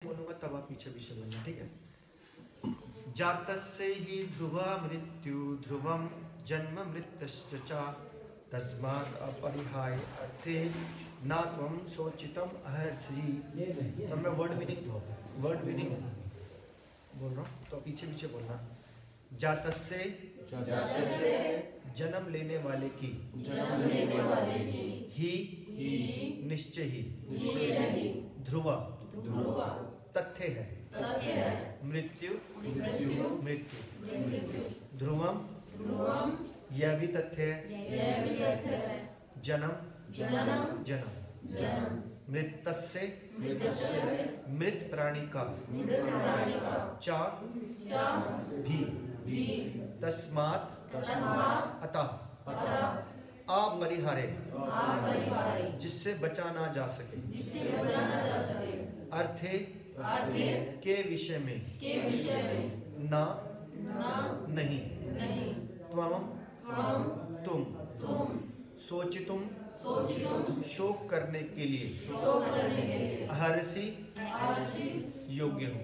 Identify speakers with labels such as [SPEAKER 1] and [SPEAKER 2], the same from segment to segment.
[SPEAKER 1] बोलूंगा तब आप पीछे पीछे बोलना, ठीक है। जातस्य हि ध्रुवा मृत्यु ध्रुवम जन्म मृत्युश्च च तस्मात् अपरिहाय अर्थे ना त्वं शोचितम अहर्षि। तो मैं वर्ड मीनिंग बोल रहा हूँ, तो पीछे पीछे बोलना। जातस्य जन्म लेने वाले की ही निश्चय ही ध्रुवा तथ्य है मृत्यु ध्रुवम यह भी तथ्य है जन्म मृतस्य मृत प्राणी का चा भी तस्मात् अतः अपरिहार्य जिससे बचा ना जा सके अर्थे के विषय में ना नहीं तुम सोचितुम शोक करने के लिए अहर्षि योग्य हो।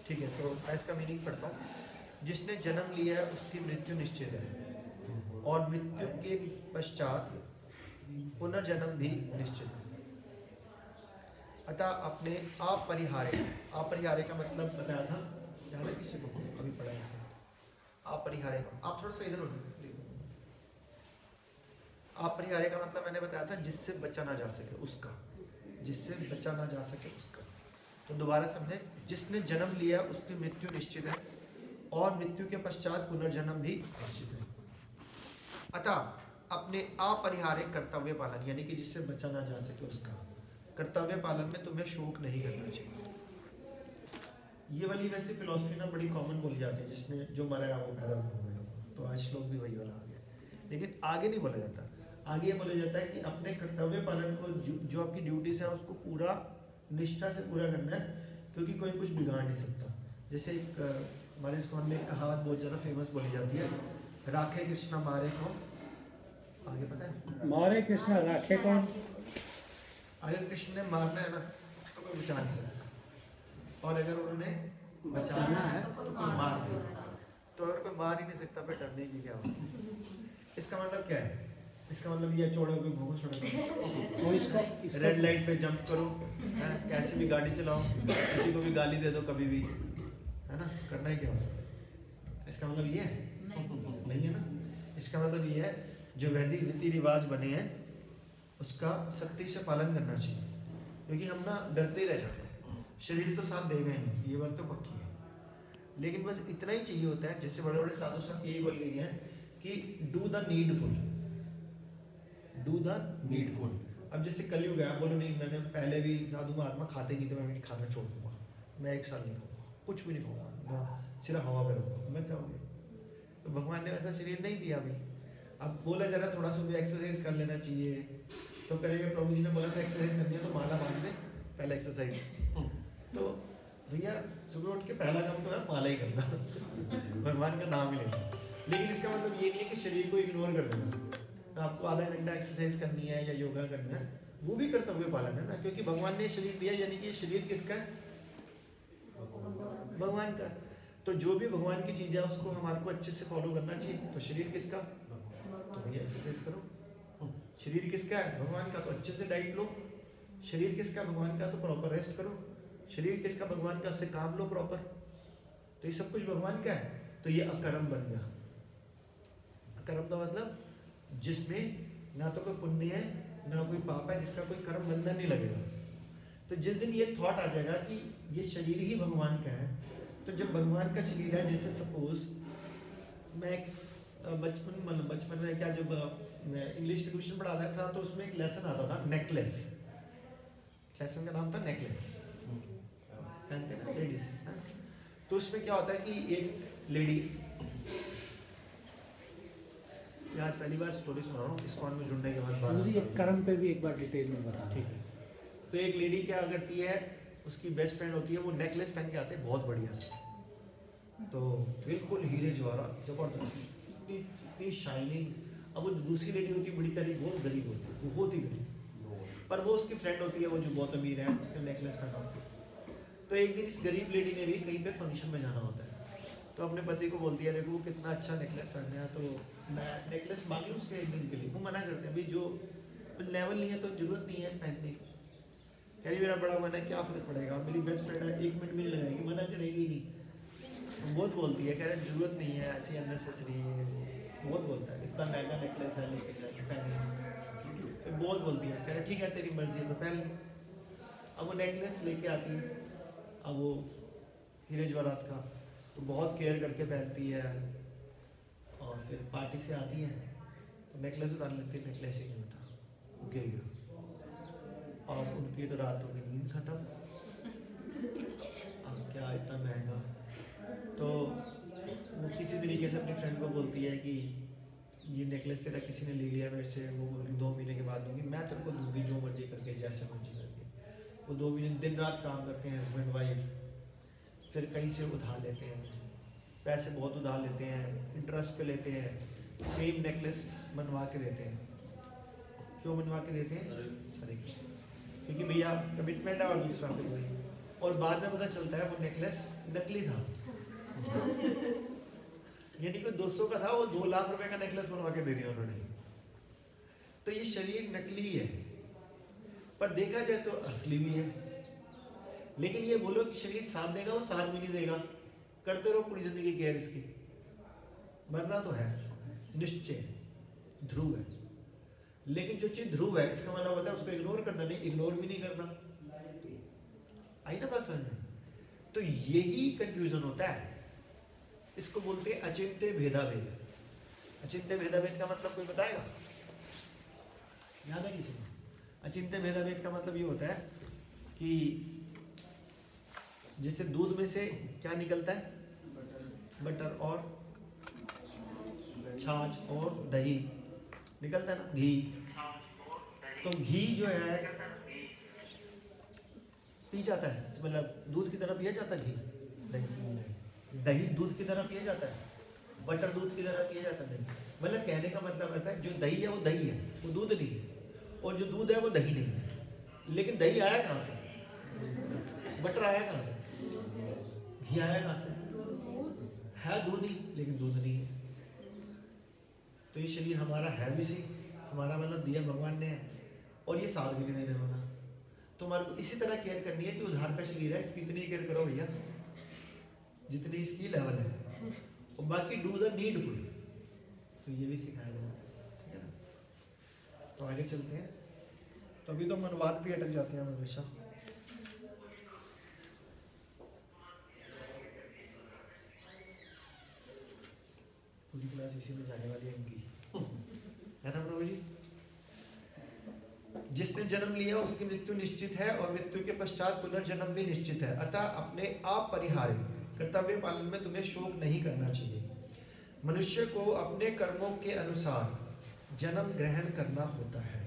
[SPEAKER 1] ठीक है, तो इसका मीनिंग पढ़ता हूँ। जिसने जन्म लिया है उसकी मृत्यु निश्चित है और मृत्यु के पश्चात पुनर्जन्म भी निश्चित है। अतः अपने अपरिहार्य का मतलब बताया था, याद है किसी को? अभी पढ़ाया था अपरिहार्य। आप थोड़ा सा इधर हो जाओ। अपरिहार्य का मतलब मैंने बताया था जिससे बचा ना जा सके उसका, जिससे बचा ना जा सके उसका। तो दोबारा समझे, जिसने जन्म लिया उसकी मृत्यु निश्चित है और मृत्यु के पश्चात पुनर्जन्म भी निश्चित है। अतः अपने अपरिहार्य कर्तव्य पालन यानी कि जिससे बचा ना जा सके उसका कर्तव्य पालन में तुम्हें शोक नहीं करना चाहिए। ये वाली वैसे फिलॉसफी ना बड़ी कॉमन बोली जाती है, जिसने जो मरा है वो पैदा हो गया, तो आज श्लोक भी वही वाला आ गया। लेकिन आगे नहीं बोला जाता, आगे ये बोला जाता है कि अपने कर्तव्य पालन को जो आपकी ड्यूटीज है उसको पूरा निष्ठा से पूरा करना है, क्योंकि कोई कुछ बिगाड़ नहीं सकता। जैसे एक हमारे स्कूल में एक कहावत बहुत ज़्यादा फेमस बोली जाती है, राखे कृष्णा मारे कौन। आगे पता है? मारे कृष्णा राखे कौन। अगर कृष्ण ने मारना है ना तो कोई बचा नहीं सकता, और अगर उन्होंने बचाना है तो कोई मार नहीं सकता। तो अगर कोई मार ही नहीं सकता फिर डरने की क्या बात। इसका मतलब क्या है? इसका मतलब ये छोड़ो कोई घूमो छोड़ो, रेड लाइट पे जंप करो, कैसे भी गाड़ी चलाओ, किसी को भी गाली दे दो कभी भी, है ना, करना ही क्या हो सकता है। इसका मतलब ये है नहीं है ना। इसका मतलब ये है जो वैदिक रीति रिवाज बने हैं उसका सख्ती से पालन करना चाहिए, क्योंकि हम ना डरते ही रह जाते हैं। शरीर तो साथ देगा ही नहीं, ये बात तो पक्की है। लेकिन बस इतना ही चाहिए होता है, जैसे बड़े बड़े साधु संत यही बोल गई हैं कि डू द नीडफुल। अब जैसे कलयुग है, बोलो नहीं मैंने पहले भी साधु महात्मा खाते नहीं थे, मैं भी खाना छोड़ दूंगा, मैं 1 साल नहीं खाऊंगा, कुछ भी नहीं खाऊंगा ना, सिर्फ हवा में रहूँगा, मैं क्या हो गया? तो भगवान ने वैसा शरीर नहीं दिया अभी। अब बोला जरा थोड़ा सा भी एक्सरसाइज कर लेना चाहिए तो करेंगे। प्रभु जी ने बोला था एक्सरसाइज करनी है तो माला बांध में पहले एक्सरसाइज। तो भैया सुबह उठ के पहला काम तो है माला ही करना, भगवान का नाम ही लेना। लेकिन इसका मतलब ये नहीं है कि शरीर को इग्नोर कर देना। तो आपको आधा घंटा एक्सरसाइज करनी है या योगा करना है, वो भी कर्तव्य पालन है ना, क्योंकि भगवान ने शरीर दिया, यानी कि शरीर किसका है? भगवान का। तो जो भी भगवान की चीज़ है उसको हमारे को अच्छे से फॉलो करना चाहिए। तो शरीर किसका? तो भैया एक्सरसाइज करो। शरीर किसका है? भगवान का, तो अच्छे से डाइट लो। शरीर किसका? भगवान का, तो प्रॉपर रेस्ट करो। शरीर किसका? भगवान का, उससे काम लो प्रॉपर। तो ये सब कुछ भगवान का है। तो ये अकर्म बन गया। अकर्म का मतलब जिसमें ना तो कोई पुण्य है ना कोई पाप है, जिसका कोई कर्म बंधन नहीं लगेगा। तो जिस दिन ये थॉट आ जाएगा कि ये शरीर ही भगवान का है, तो जब भगवान का शरीर है, जैसे सपोज मैं बचपन में क्या, जब मैं इंग्लिश के ट्यूशन पढ़ाता था तो उसमें एक लेसन आता था नेकलेस। लेसन का नाम था नेकलेस, पहनते ना लेडीज। तो उसमें क्या होता है कि एक लेडी, आज पहली बार स्टोरी सुना रहा हूँ इस्कॉन में जुड़ने के बाद,
[SPEAKER 2] कर्म पे भी एक बार डिटेल में बता।
[SPEAKER 1] ठीक है। तो एक लेडी क्या करती है, उसकी बेस्ट फ्रेंड होती है, वो नेकलेस पहन के आते हैं बहुत बढ़िया से, तो बिल्कुल हीरे जवाहरात जबरदस्त, इतनी शाइनिंग। अब वो दूसरी लेडी होती है बड़ी तारीख, वो गरीब होती है, वो होती गरीब, पर वो उसकी फ्रेंड होती है वो जो बहुत अमीर है, उसने नेकलेस पहना होता है। तो एक दिन इस गरीब लेडी ने भी कहीं पे फंक्शन में जाना होता है, तो अपने पति को बोलती है देखो वो कितना अच्छा नेकलेस पहने हैं, तो मैं नेकलेस मांग लूँ उसके एक दिन के लिए। वो मना करते हैं, भाई जो लेवल नहीं है तो जरूरत नहीं है पहनने की। कह रही मेरा बड़ा मन है, क्या फर्क पड़ेगा, मेरी बेस्ट फ्रेंड है, 1 मिनट भी नहीं लगाएगी, मना करेगी नहीं। तो बहुत बोलती है, कह रहे जरूरत नहीं है ऐसी अननेसेसरी है, बहुत बोलता है इतना महंगा नेकलेस है लेके जाके पहने। फिर बहुत बोलती है, कह रहे ठीक है तेरी मर्जी है तो पहन ले। अब वो नेकलेस लेके आती है, अब वो हीरे जवाहरात का, तो बहुत केयर करके पहनती है, और फिर पार्टी से आती है तो नेकलेस उतार लेती है, नेकलेस ही नहीं होता, वो गिर गया। और उनकी तो रातों की नींद खत्म, अब क्या इतना महंगा। तो वो किसी तरीके से अपनी फ्रेंड को बोलती है कि ये नेकलेस तेरा किसी ने ले लिया मेरे से, वो बोल रही 2 महीने के बाद दूंगी, मैं तेरे को दूंगी जो मर्जी करके, जैसे मर्जी करके। वो 2 महीने दिन रात काम करते हैं हस्बैंड वाइफ, फिर कहीं से उधार लेते हैं, पैसे बहुत उधार लेते हैं, इंटरेस्ट पे लेते हैं, सेम नेकलेस बनवा के देते हैं। क्यों बनवा के देते हैं? हरे कृष्ण, क्योंकि भैया कमिटमेंट है, और दूसरा फिर वही, और बाद में पता चलता है वो नेकलेस नकली था। यानी कोई 200 का था, वो 2 लाख रुपए का नेकलेस बनवा के दे दिया उन्होंने। तो ये शरीर नकली है, पर देखा जाए तो असली भी है। लेकिन ये बोलो कि शरीर साथ देगा, वो साथ भी नहीं देगा, करते रहो पूरी जिंदगी केयर इसकी, मरना तो है निश्चय, ध्रुव है। लेकिन जो चीज ध्रुव है इसका मतलब होता है उसको इग्नोर करना, नहीं इग्नोर भी नहीं करना। आई ना बात समझ में? तो यही कंफ्यूजन होता है, इसको बोलते हैं अचिंत्य भेदाभेद। अचिंत्य भेदाभेद का मतलब कोई बताएगा? याद है किसी को? अचिंत्य भेदाभेद का मतलब ये होता है कि जैसे दूध में से क्या निकलता है? बटर और छाछ और दही निकलता है ना, घी। तो घी जो है पी जाता है, मतलब दूध की तरह पिया जाता है घी? दही दूध की तरह पिया जाता है? बटर दूध की तरह पिया जाता है? नहीं। मतलब कहने का मतलब होता है जो दही है वो दही है, वो दूध नहीं है, और जो दूध है वो दही नहीं है। लेकिन दही आया कहाँ से? बटर आया कहाँ से? घी आया कहाँ से? है दूध ही, लेकिन दूध नहीं है। तो ये शरीर हमारा है भी सही, हमारा मतलब दिया भगवान ने है, और ये साथ भी नहीं देने वाला। तो हमारे को इसी तरह केयर करनी है कि उधार का शरीर है, इसकी इतनी केयर करो भैया जितनी इसकी लेवल है, और बाकी डू द नीडफुल। तो ये भी सिखाया जाए, ठीक है ना? तो आगे चलते हैं। तो अभी तो मनवाद भी अटक जाते हैं हमेशा। पूरी क्लास इसी में जाने वाली है इनकी, है ना प्रभु जी? जिसने जन्म लिया उसकी मृत्यु निश्चित है, और मृत्यु के पश्चात पुनर्जन्म भी निश्चित है। अतः अपने आप परिहार्य कर्तव्य पालन में तुम्हें शोक नहीं करना चाहिए। मनुष्य को अपने कर्मों के अनुसार जन्म ग्रहण करना होता है।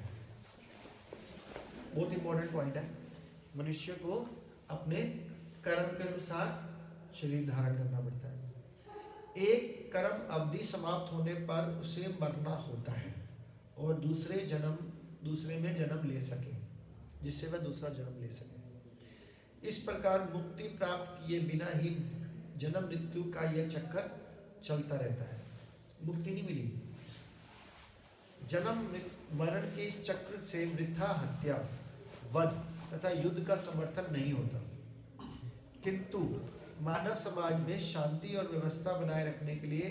[SPEAKER 1] बहुत इंपॉर्टेंट पॉइंट है। मनुष्य को अपने कर्म के अनुसार शरीर धारण करना पड़ता है। एक कर्म अवधि समाप्त होने पर उसे मरना होता है, और दूसरे में जन्म ले सके, जिससे वह दूसरा जन्म ले सके। इस प्रकार मुक्ति प्राप्त किए बिना ही जन्म मृत्यु का यह चक्कर चलता रहता है। मुक्ति नहीं मिली, जन्म मरण के इस चक्र से वृथा हत्या, वध तथा युद्ध का समर्थन नहीं होता। किंतु मानव समाज में शांति और व्यवस्था बनाए रखने के लिए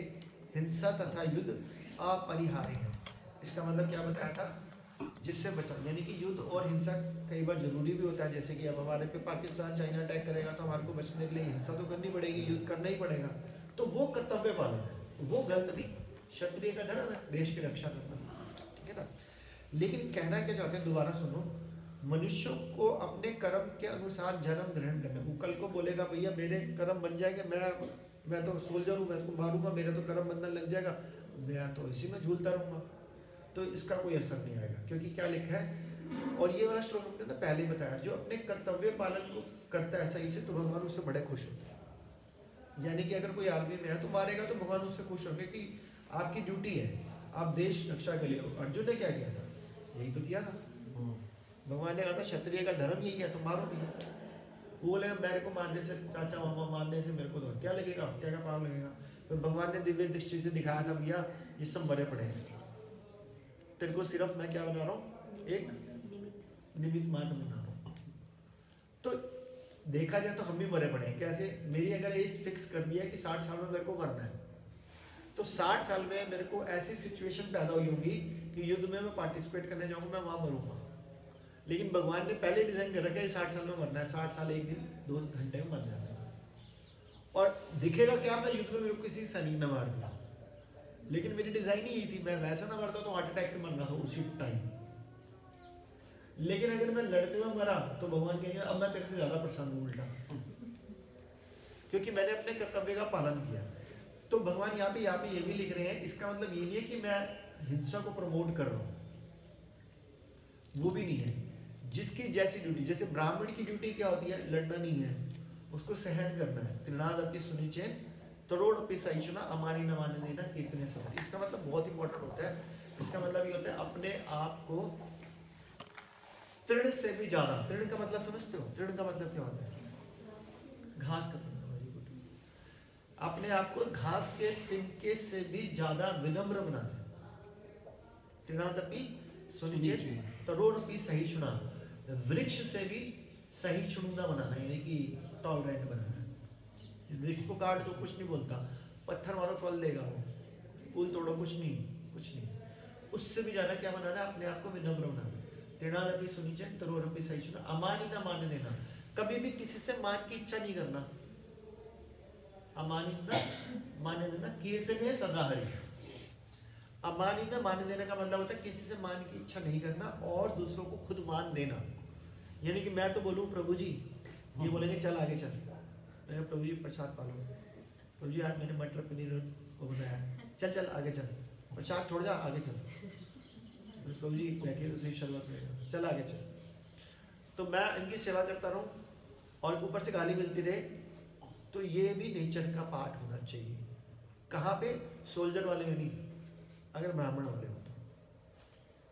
[SPEAKER 1] हिंसा तथा युद्ध अपरिहार्य है। इसका मतलब क्या बताया था? जिससे बचना, यानी कि युद्ध और हिंसा कई बार जरूरी भी होता है। जैसे कि अब हमारे पे पाकिस्तान चाइना अटैक करेगा तो हमारे को बचने के लिए हिंसा तो करनी पड़ेगी, युद्ध करना ही पड़ेगा। तो वो कर्तव्य पालन है, वो गलत नहीं। क्षत्रिय का धर्म है देश की रक्षा करना, ठीक है ना? लेकिन कहना क्या चाहते हैं, दोबारा सुनो। मनुष्य को अपने कर्म के अनुसार जन्म ग्रहण करना। वो कल को बोलेगा भैया मेरे कर्म बन जाएंगे, मैं तो सोल्जर हूँ, मैं उसको मारूंगा, मेरा तो कर्म बंधन लग जाएगा, मैं तो इसी में झूलता रहूंगा, तो इसका कोई असर नहीं आएगा। क्योंकि क्या लिखा है, और ये वाला श्लोक हमने ना पहले ही बताया, जो अपने कर्तव्य पालन को करता है सही से तो भगवान उससे बड़े खुश होते हैं। यानी कि अगर कोई आदमी में है तो मारेगा तो भगवान उससे खुश होंगे कि आपकी ड्यूटी है, आप देश रक्षा के लिए हो। अर्जुन ने क्या किया था? यही तो किया था। भगवान ने कहा था क्षत्रिय का धर्म यही है, तुम मारो भी। वो बोले मेरे को मारने से, चाचा मामा मारने से मेरे को तो क्या लगेगा, क्या का पाप लगेगा। तो भगवान ने दिव्य दृष्टि से दिखाया था, भैया ये सब बड़े पड़े हैं, तेरे को सिर्फ मैं क्या बना रहा हूँ, एक निमित्त मात्र बना रहा हूँ। तो देखा जाए तो हम भी मरे पड़े हैं। कैसे? मेरी अगर एज फिक्स कर दिया कि 60 साल में मेरे को मरना है, तो 60 साल में मेरे को ऐसी सिचुएशन पैदा हुई होगी कि युद्ध में मैं पार्टिसिपेट करने जाऊंगा, मैं वहां मरूंगा। लेकिन भगवान ने पहले डिजाइन कर रखा है 60 साल में मरना है, 60 साल 1 दिन 2 घंटे में मर जाना है। और दिखेगा क्या, मैं युद्ध में मेरे को किसी सैनिक ने मार दिया, लेकिन मेरी डिजाइन ही यही थी, मैं वैसा ना मरता तो हार्ट अटैक से मरना था उसी टाइम। लेकिन अगर मैं लड़ते हुए मरा तो भगवान कहेंगे अब मैं तेरे से ज्यादा प्रसन्न हूं उल्टा, क्योंकि मैंने अपने कर्तव्य का पालन किया। तो भगवान यहाँ पे ये भी लिख रहे हैं, इसका मतलब ये नहीं है कि मैं हिंसा को प्रमोट कर रहा हूँ, वो भी नहीं है। जिसकी जैसी ड्यूटी, जैसे ब्राह्मण की ड्यूटी क्या होती है, लड़ना नहीं है, उसको सहन करना है। त्रिनाद अपनी सुनिचेन तरोड़ अपनी सहिष्णुता अमानी न माने देना कीर्तने सवारी। इसका मतलब बहुत इंपॉर्टेंट होता है। इसका मतलब ये होता है अपने आप को तृण से भी ज्यादा, तृण का मतलब समझते हो, तृण का मतलब क्या होता है, घास का तृण। अपने आप को घास के तिनके से भी ज्यादा विनम्र बनाना है। तृणादपि सुनिचेत तरोड़पि सहिष्णुता, वृक्ष से भी सहिष्णुता बनाना, यानी कि टॉलरेंट बनाना। वृक्ष को काट तो कुछ नहीं बोलता, पत्थर मारो फल देगा वो, फूल तोड़ो कुछ नहीं। उससे भी ज्यादा क्या बनाना है, अपने आप को विनम्र बनाना। तृणादपि सुनिचेत तरोड़पि सहिष्णुता अमानी न माने देना, कभी भी किसी से मान की इच्छा नहीं करना। अमानी न माने देना कीर्तने सदा हरि। अमानी न माने देने का मतलब होता है किसी से मान की इच्छा नहीं करना और दूसरों को खुद मान देना। यानी कि मैं तो बोलूँ प्रभु जी, ये बोलेंगे चल आगे चल, मैं प्रभु जी प्रसाद पालो, प्रभु जी आज मैंने मटर पनीर को बनाया, चल आगे चल, प्रसाद छोड़ जा आगे चल, प्रभु जी बैठिए तो सही शरूआत में, चल आगे चल। तो मैं इनकी सेवा करता रहूँ और ऊपर से गाली मिलती रहे, तो ये भी नेचर का पार्ट होना चाहिए। कहाँ पे? सोल्जर वाले में नहीं, अगर ब्राह्मण वाले हो तो।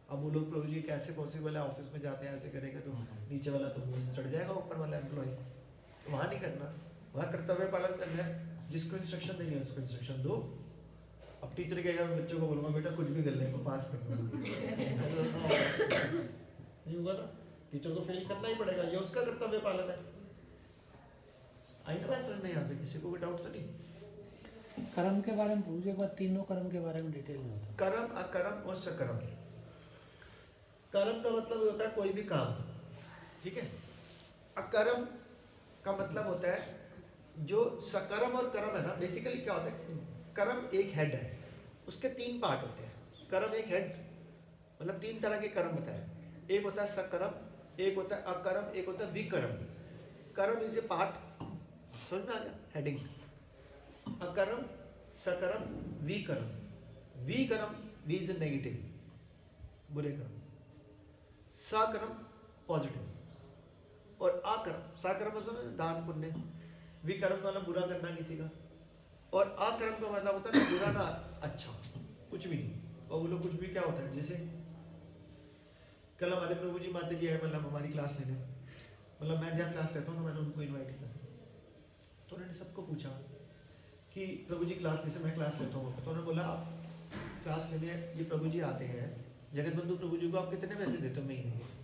[SPEAKER 1] अब वो लोग प्रभु जी कैसे पॉसिबल है, ऑफिस में जाते हैं ऐसे करेंगे तो नीचे वाला तो चढ़ जाएगा ऊपर वाला एम्प्लॉय, तो वहाँ नहीं करना, वहाँ कर्तव्य पालन करना है। जिसको इंस्ट्रक्शन देंगे उसको इंस्ट्रक्शन दो। अब टीचर कहेगा मैं बच्चों को बोलूँगा बेटा कुछ भी कर ले पास कर दूँगा, नहीं होगा ना, टीचर को फेल करना ही पड़ेगा, ये उसका कर्तव्य पालन है। आई ना बात समझ में? यहाँ पे किसी को भी डाउट तो नहीं?
[SPEAKER 2] कर्म के बारे में पूछे, बाद तीनों कर्म के बारे में डिटेल में होता।
[SPEAKER 1] कर्म, अकर्म और सकर्म। कर्म का मतलब होता है कोई भी काम, ठीक है। अकर्म का मतलब होता है जो सकर्म और कर्म है ना, बेसिकली क्या होता है, कर्म एक हेड है, उसके 3 पार्ट होते हैं। कर्म एक हेड, मतलब 3 तरह के कर्म बताए, एक होता है सकर्म, एक होता है अकर्म, एक होता है विकर्म। कर्म इज ए पार्ट, समझ में आ गया हेडिंग। अकर्म, सकर्म, विकर्म। विकर्म, वी इज ए नेगेटिव, बुरे कर्म। सकर्म पॉजिटिव, और अकर्म, सकर्म मतलब दान पुण्य, विकर्म मतलब बुरा करना किसी का, और अकर्म का मतलब होता है ना बुरा ना अच्छा, कुछ भी नहीं। और वो लोग कुछ भी क्या होता है, जैसे कल हमारे प्रभु जी माता जी है, मतलब हमारी क्लास लेने, मतलब मैं जहाँ क्लास लेता हूँ तो मैंने उनको इन्वाइट किया, तो उन्होंने सबको पूछा कि प्रभु जी क्लास, जैसे मैं क्लास लेता हूँ, तो उन्होंने बोला आप क्लास लेने ये प्रभु जी आते हैं, जगतबंधु प्रभु जी को आप कितने पैसे देते हो महीने के?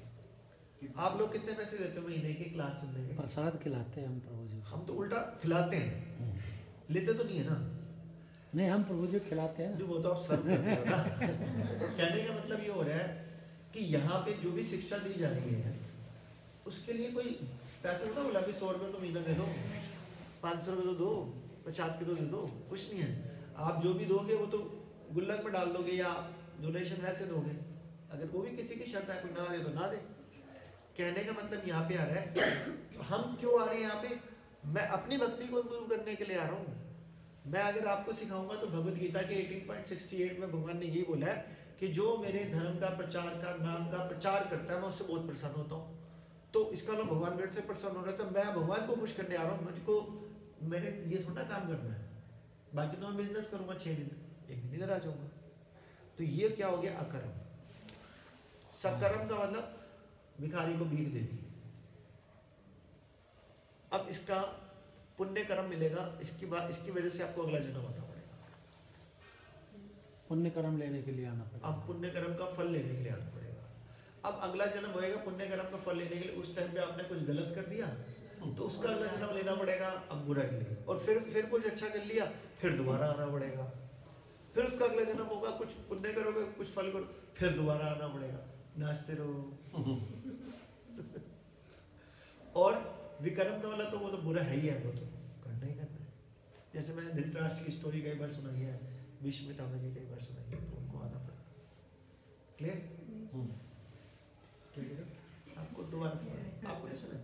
[SPEAKER 1] आप लोग कितने पैसे देते हो महीने के क्लास सुनने के?
[SPEAKER 2] प्रसाद खिलाते हैं हम प्रभु जी।
[SPEAKER 1] हम तो उल्टा खिलाते हैं, लेते तो नहीं है ना।
[SPEAKER 2] नहीं, हम प्रभु जी खिलाते हैं।
[SPEAKER 1] वो तो आप सर्व करते हो ना। कहने का मतलब ये हो रहा है कि यहाँ पे जो भी शिक्षा दी जा रही है उसके लिए कोई पैसा होता बोला कि 100 रुपये तो महीना दे दो, 500 रुपये तो दो, 50 के तो दे दो, कुछ नहीं है। आप जो भी दोगे वो तो गुल्लक में डाल दोगे या डोनेशन वैसे दोगे। अगर वो भी किसी की शर्त है, कोई ना दे तो ना दे। कहने का मतलब यहाँ पे आ रहा है, हम क्यों आ रहे हैं यहाँ पे? मैं अपनी भक्ति को इम्प्रूव करने के लिए आ रहा हूँ। मैं अगर आपको सिखाऊंगा तो भगवद गीता के 18.68 में भगवान ने यही बोला है कि जो मेरे धर्म का प्रचार का नाम का प्रचार करता है मैं उससे बहुत प्रसन्न होता हूँ। तो इसका मतलब भगवान मेरे से प्रसन्न हो रहा है, तो मैं भगवान को खुश करने आ रहा हूँ। मुझको मेरे ये थोड़ा काम करना है, बाकी तो मैं बिजनेस करूँगा 6 दिन, 1 दिन इधर आ जाऊँगा। तो ये क्या हो गया? अकर्म। सकर्म का मतलब भिखारी को भीख दे दी। अब इसका पुण्य कर्म मिलेगा, इसकी वजह से आपको अगला जन्म आना पड़ेगा।
[SPEAKER 2] पुण्य कर्म लेने के लिए आना पड़ेगा।
[SPEAKER 1] अब पुण्य कर्म का फल लेने के लिए आना पड़ेगा। अब अगला जन्म होएगा पुण्य कर्म का फल लेने के लिए। उस टाइम पे आपने कुछ गलत कर दिया तो उसका अगला जन्म लेना पड़ेगा अब बुरा के लिए, और फिर कुछ अच्छा कर लिया फिर दोबारा आना पड़ेगा, फिर उसका अगला जन्म होगा, कुछ पुण्य करोगे कुछ फल करो फिर दोबारा आना पड़ेगा, नाचते रहो। और विकर्म का वाला तो वो तो बुरा है ही है, वो तो करना ही करना है। जैसे मैंने धृतराष्ट्र की स्टोरी कई बार सुनाई है, भीष्म पितामह जी कई बार सुनाई है, तो उनको आना पड़ेगा। क्लियर? आपको दोबारा सुना, आपको नहीं सुना?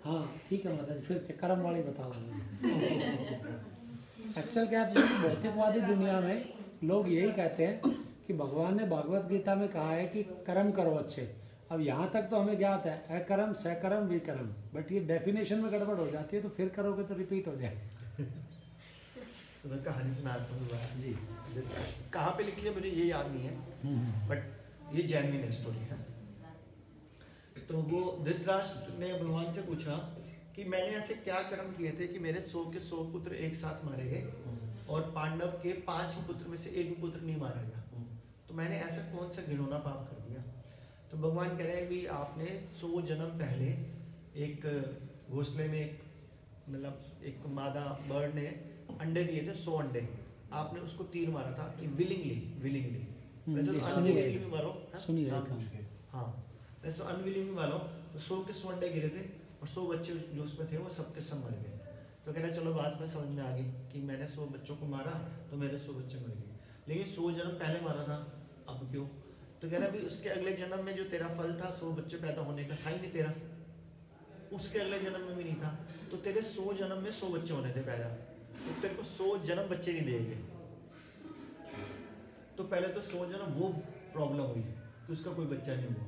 [SPEAKER 2] हाँ ठीक है माता जी, फिर से कर्म वाली बताओ। एक्चुअल क्या है, भौतिकवादी दुनिया में लोग यही कहते हैं कि भगवान ने भागवत गीता में कहा है कि कर्म करो अच्छे। अब यहाँ तक तो हमें ज्ञात है अकर्म सकर्म विकर्म, बट ये डेफिनेशन में गड़बड़ हो जाती है, तो फिर करोगे तो रिपीट हो जाए।
[SPEAKER 1] तो मैं कहानी सुनाता हूँ
[SPEAKER 2] जी।
[SPEAKER 1] कहाँ पे लिखी है मुझे ये याद नहीं है, बट ये जेन्युइन स्टोरी है। तो वो धृतराष्ट्र ने भगवान से पूछा कि मैंने ऐसे क्या कर्म किए थे कि मेरे 100 के 100 पुत्र एक साथ मारे गए और पांडव के 5 ही पुत्र में से एक भी पुत्र नहीं मारा गया, तो मैंने ऐसा कौन सा घिनौना पाप कर दिया? तो भगवान कह रहे हैं कि आपने 100 जन्म पहले एक घोंसले में मतलब एक मादा बर्ड ने अंडे दिए थे, 100 अंडे, आपने उसको तीर मारा था विलिंगली। वैसे तो अनविलिंगली भी मारो, हाँ वैसे तो अनविलिंगली मारो, 100 के 100 अंडे गिरे थे और 100 बच्चे जो उसमें थे वो सबके सब मर गए। तो कह रहे चलो बाद में समझ में आ गई कि मैंने 100 बच्चों को मारा तो मेरे 100 बच्चे मर गए, लेकिन 100 जन्म पहले मारा था, अब क्यों? तो कह रहा अभी उसके अगले जन्म में जो तेरा फल था 100 बच्चे पैदा होने का था ही नहीं तेरा, उसके अगले जन्म में भी नहीं था, तो तेरे 100 जन्म में 100 बच्चे होने थे पैदा, तो तेरे को 100 जन्म बच्चे नहीं देंगे। तो पहले तो 100 जन्म वो प्रॉब्लम हुई कि उसका कोई बच्चा नहीं हुआ,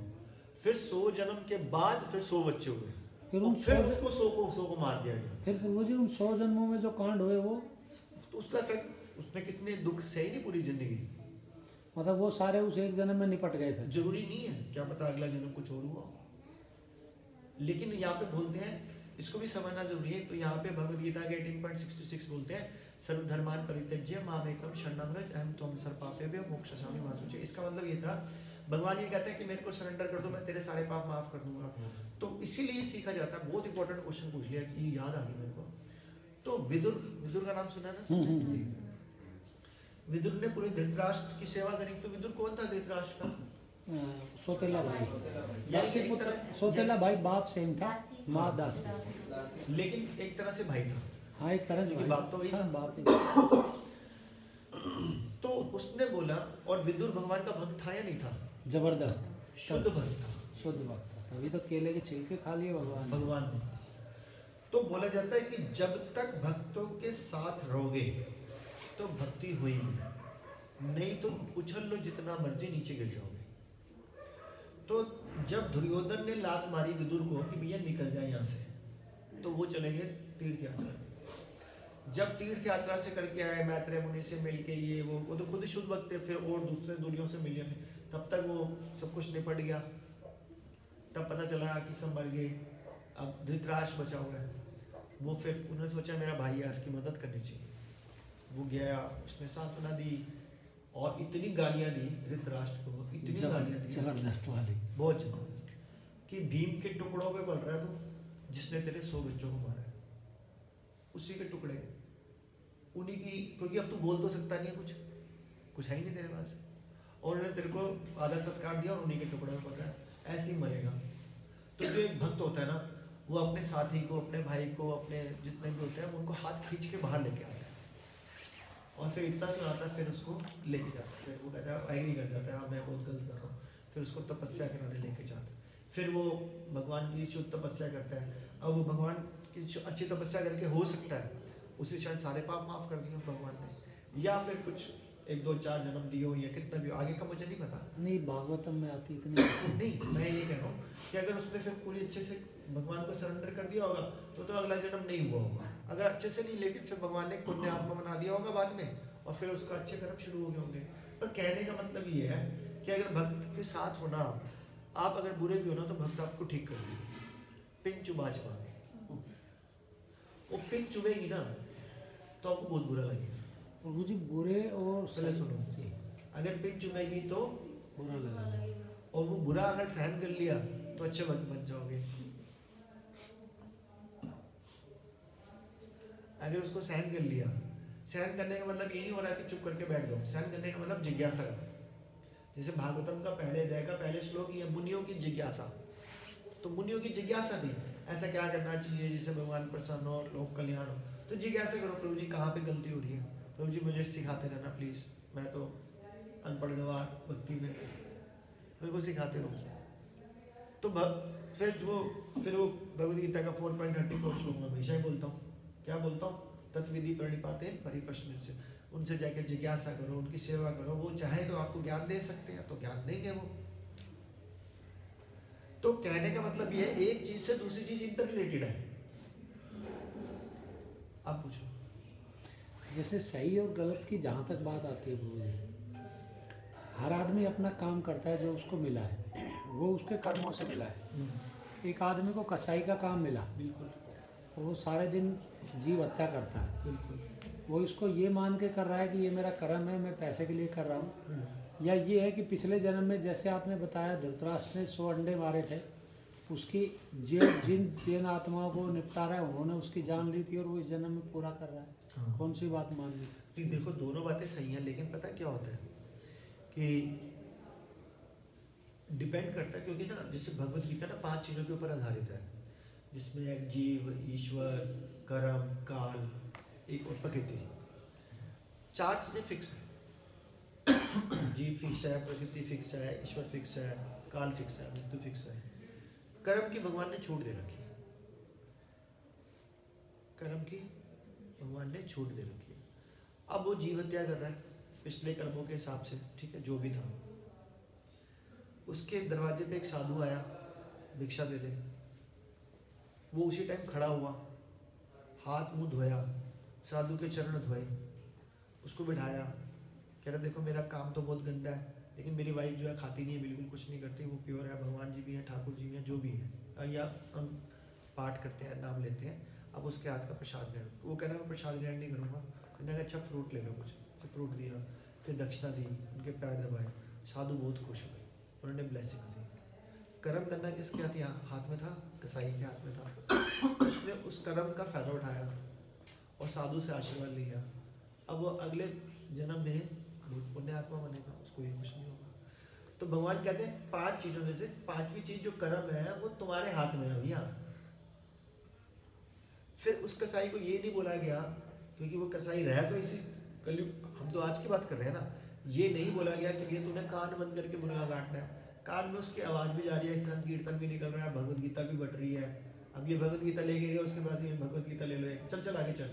[SPEAKER 1] फिर 100 जन्म के बाद फिर 100 बच्चे हुए, फिर उनको 100 को मार दिया गया।
[SPEAKER 2] फिर पूर्व जी उन 100 जन्मों में जो कांड हुए वो
[SPEAKER 1] तो उसका इफेक्ट, उसने कितने दुख सही नहीं पूरी जिंदगी,
[SPEAKER 2] मतलब वो सारे उस एक जन्म में निपट गए थे।
[SPEAKER 1] जरूरी नहीं है, क्या पता अगला जन्म कुछ और हुआ। लेकिन यहाँ पे बोलते हैं, इसको भी समझना जरूरी है। तो यहाँ पे भगवद गीता के 18.66 बोलते हैं सर्वधर्मान् परित्यज्य मामेकं शरणं व्रज अहं त्वं सर्वपापेभ्यो मोक्षयिष्यामि मा शुचि। इसका मतलब ये था, भगवान ये कहते हैं कि मेरे को सरेंडर कर दो, मैं तेरे सारे पाप माफ कर दूंगा। तो इसीलिए सीखा जाता है। बहुत इंपॉर्टेंट क्वेश्चन पूछ लिया कि ये याद आ गया मेरे को। तो विदुर का नाम सुना है ना? विदुर ने पूरे धृतराष्ट्र की सेवा करी। तो विदुर कौन था धृतराष्ट्र का?
[SPEAKER 2] सौतेला भाई, सौतेला भाई बाप सेम था, माँ दास,
[SPEAKER 1] लेकिन एक तरह से भाई था।
[SPEAKER 2] हाँ एक तरह से
[SPEAKER 1] बाप तो वही था,
[SPEAKER 2] बाप।
[SPEAKER 1] तो उसने बोला, और विदुर भगवान का भक्त था या नहीं था?
[SPEAKER 2] जबरदस्त
[SPEAKER 1] शुद्ध भक्त था,
[SPEAKER 2] शुद्ध भक्त था, तभी तो केले के छिलके खा लिए भगवान
[SPEAKER 1] ने। तो बोला जाता है कि जब तक भक्तों के साथ रहोगे तो भक्ति हुई, नहीं तो उछल लो जितना मर्जी नीचे गिर जाओगे। तो जब दुर्योधन ने लात मारी विदुर को कि भैया निकल जाए यहाँ से, तो वो चले गए तीर्थ यात्रा। जब तीर्थ यात्रा से करके आए, मैत्रेय मुनि से मिलके, ये वो तो खुद ही शुद्ध भक्त थे, फिर और दूसरे दुनियों से मिले, तब तक वो सब कुछ निपट गया। तब पता चला कि सब मर गए, अब धृतराष्ट्र बचा हुआ है। वो फिर उन्होंने सोचा मेरा भाई है, इसकी मदद करनी चाहिए। वो गया, उसने सांत्वना दी और इतनी गालियां दी धृतराष्ट्र को, इतनी गालियां दी
[SPEAKER 2] जबरदस्त वाली,
[SPEAKER 1] बहुत जबरदस्त, कि भीम के टुकड़ों पे पल रहा है तू, जिसने तेरे 100 बच्चों को मारा है, उसी के टुकड़े, उन्हीं की, क्योंकि अब तू बोल तो सकता नहीं है, कुछ है ही नहीं तेरे पास, और उन्होंने तेरे को आदर सत्कार दिया और उन्हीं के टुकड़े में पल रहा है, ऐसे ही मरेगा। तो जो एक भक्त होता है ना, वो अपने साथी को, अपने भाई को, अपने जितने भी होते हैं उनको हाथ खींच के बाहर लेके आता है और फिर इतना सुनाता है, फिर उसको लेके जाता है, फिर वो कहता है एग्री कर जाता है, हाँ मैं बहुत गलत कर रहा हूँ, फिर उसको तपस्या कराने लेके जाता है, फिर वो भगवान की शुद्ध तपस्या करता है। अब वो भगवान की अच्छी तपस्या करके हो सकता है उसी शायद सारे पाप माफ कर दिए भगवान ने, या फिर कुछ 1 2 4 जन्म दिए हो या कितना भी, आगे का मुझे नहीं पता,
[SPEAKER 2] नहीं भागवतम में आती इतनी
[SPEAKER 1] नहीं। मैं ये कह रहा हूँ कि अगर उसने फिर पूरी अच्छे से भगवान को सरेंडर कर दिया होगा तो अगला जन्म नहीं हुआ होगा, अगर अच्छे से नहीं, लेकिन फिर भगवान ने पुण्य आत्मा बना दिया होगा बाद में, और फिर उसका अच्छे कर्म शुरू हो गए होंगे। पर कहने का मतलब ये है कि अगर भक्त के साथ होना, आप अगर बुरे भी हो ना तो भक्त आपको ठीक कर देगी। पिन चुबा चुबा वो पिन चुभेगी ना तो आपको बहुत बुरा लगेगा।
[SPEAKER 2] प्रभु जी बुरे और
[SPEAKER 1] पहले सुनो, अगर पिन चुभेगी तो
[SPEAKER 2] बुरा लगेगा,
[SPEAKER 1] और वो बुरा अगर सहन कर लिया तो अच्छे भक्त बन जाओगे। अगर उसको सहन कर लिया, सहन करने का मतलब ये नहीं हो रहा कि चुप करके बैठ जाओ, सहन करने का मतलब जिज्ञासा करो। जैसे भागवतम का पहले अध्याय का पहले श्लोक ये मुनियों की जिज्ञासा, तो मुनियों की जिज्ञासा थी ऐसा क्या करना चाहिए जिससे भगवान प्रसन्न हो, लोक कल्याण हो। तो जिज्ञासा करो, प्रभु जी कहाँ पे गलती हो रही है, प्रभु जी मुझे सिखाते रहना प्लीज, मैं तो अनपढ़ गवार भक्ति में, मेरे को सिखाते रहो। तो फिर वो भगवद गीता का 4.34 श्लोक में हमेशा ही बोलता हूँ, क्या बोलता हूँ, तत्विधि प्रणिपाते परिप्रश्न से, उनसे जाकर जिज्ञासा करो, उनकी सेवा करो, वो चाहे तो आपको ज्ञान दे सकते हैं, तो ज्ञान देंगे वो। तो कहने का मतलब ये है एक चीज से दूसरी चीज इंटर रिलेटेड है। आप पूछो।
[SPEAKER 2] जैसे सही और गलत की जहाँ तक बात आती है प्रभु जी, हर आदमी अपना काम करता है जो उसको मिला है, वो उसके कर्मों से मिला है। एक आदमी को कसाई का काम मिला,
[SPEAKER 1] बिल्कुल,
[SPEAKER 2] वो सारे दिन जीव हत्या करता है,
[SPEAKER 1] बिल्कुल,
[SPEAKER 2] वो इसको ये मान के कर रहा है कि ये मेरा कर्म है, मैं पैसे के लिए कर रहा हूँ, या ये है कि पिछले जन्म में जैसे आपने बताया धृतराष्ट्र ने 100 अंडे मारे थे, उसकी जिन आत्माओं को निपटा रहा है उन्होंने उसकी जान ली थी और वो इस जन्म में पूरा कर रहा है।
[SPEAKER 1] हाँ।
[SPEAKER 2] कौन सी बात मान ली?
[SPEAKER 1] नहीं देखो, दोनों बातें सही हैं, लेकिन पता क्या होता है कि डिपेंड करता है, क्योंकि ना जैसे भगवत गीता ना 5 चीज़ों के ऊपर आधारित है, जिसमें एक जीव, ईश्वर, कर्म, काल, एक और प्रकृति। 4 चीज़ें फिक्स है। जीव फिक्स है, प्रकृति फिक्स है, ईश्वर फिक्स है, काल फिक्स है, मृत्यु फिक्स है। कर्म की भगवान ने छूट दे रखी है, कर्म की भगवान ने छूट दे रखी है। अब वो जीव हत्या कर रहा है पिछले कर्मों के हिसाब से, ठीक है, जो भी था। उसके दरवाजे पे एक साधु आया, भिक्षा दे दे। वो उसी टाइम खड़ा हुआ, हाथ मुंह धोया, साधु के चरण धोए, उसको बिठाया, कह रहा देखो मेरा काम तो बहुत गंदा है, लेकिन मेरी वाइफ जो है खाती नहीं है, बिल्कुल कुछ नहीं करती, वो प्योर है, भगवान जी भी हैं, ठाकुर जी भी हैं, जो भी है, या हम पाठ करते हैं, नाम लेते हैं, अब उसके हाथ का प्रसाद ग्रहण। वो कह रहा मैं प्रसाद ग्रहण नहीं करूँगा, कहने लगा अच्छा फ्रूट ले लो कुछ, तो फ्रूट दिया, फिर दक्षिणा दी, उनके पैर दबाए, साधु बहुत खुश हुए, उन्होंने ब्लेसिंग दी। कर्म करना किसके हाथ में था? कसाई के हाथ में था। उसने उस कर्म का फायदा उठाया और साधु से आशीर्वाद लिया। अब वो अगले जन्म में बहुत पुण्य आत्मा बनेगा, उसको ये कुछ नहीं होगा। तो भगवान कहते हैं 5 चीजों में से 5वीं चीज जो कर्म है वो तुम्हारे हाथ में है भैया। फिर उस कसाई को ये नहीं बोला गया, क्योंकि वो कसाई रहा तो इसी कलयुग, हम तो आज की बात कर रहे हैं ना, ये नहीं बोला गया कि ये तूने कान बंद करके मुर्गा काटना है। कान में उसकी आवाज भी जा रही है, स्तन कीर्तन भी निकल रहा है, भगवत गीता भी बट रही है। अब ये भगवत गीता लेके गया, उसके बाद ये भगवत गीता ले लो, चल चल आगे चल।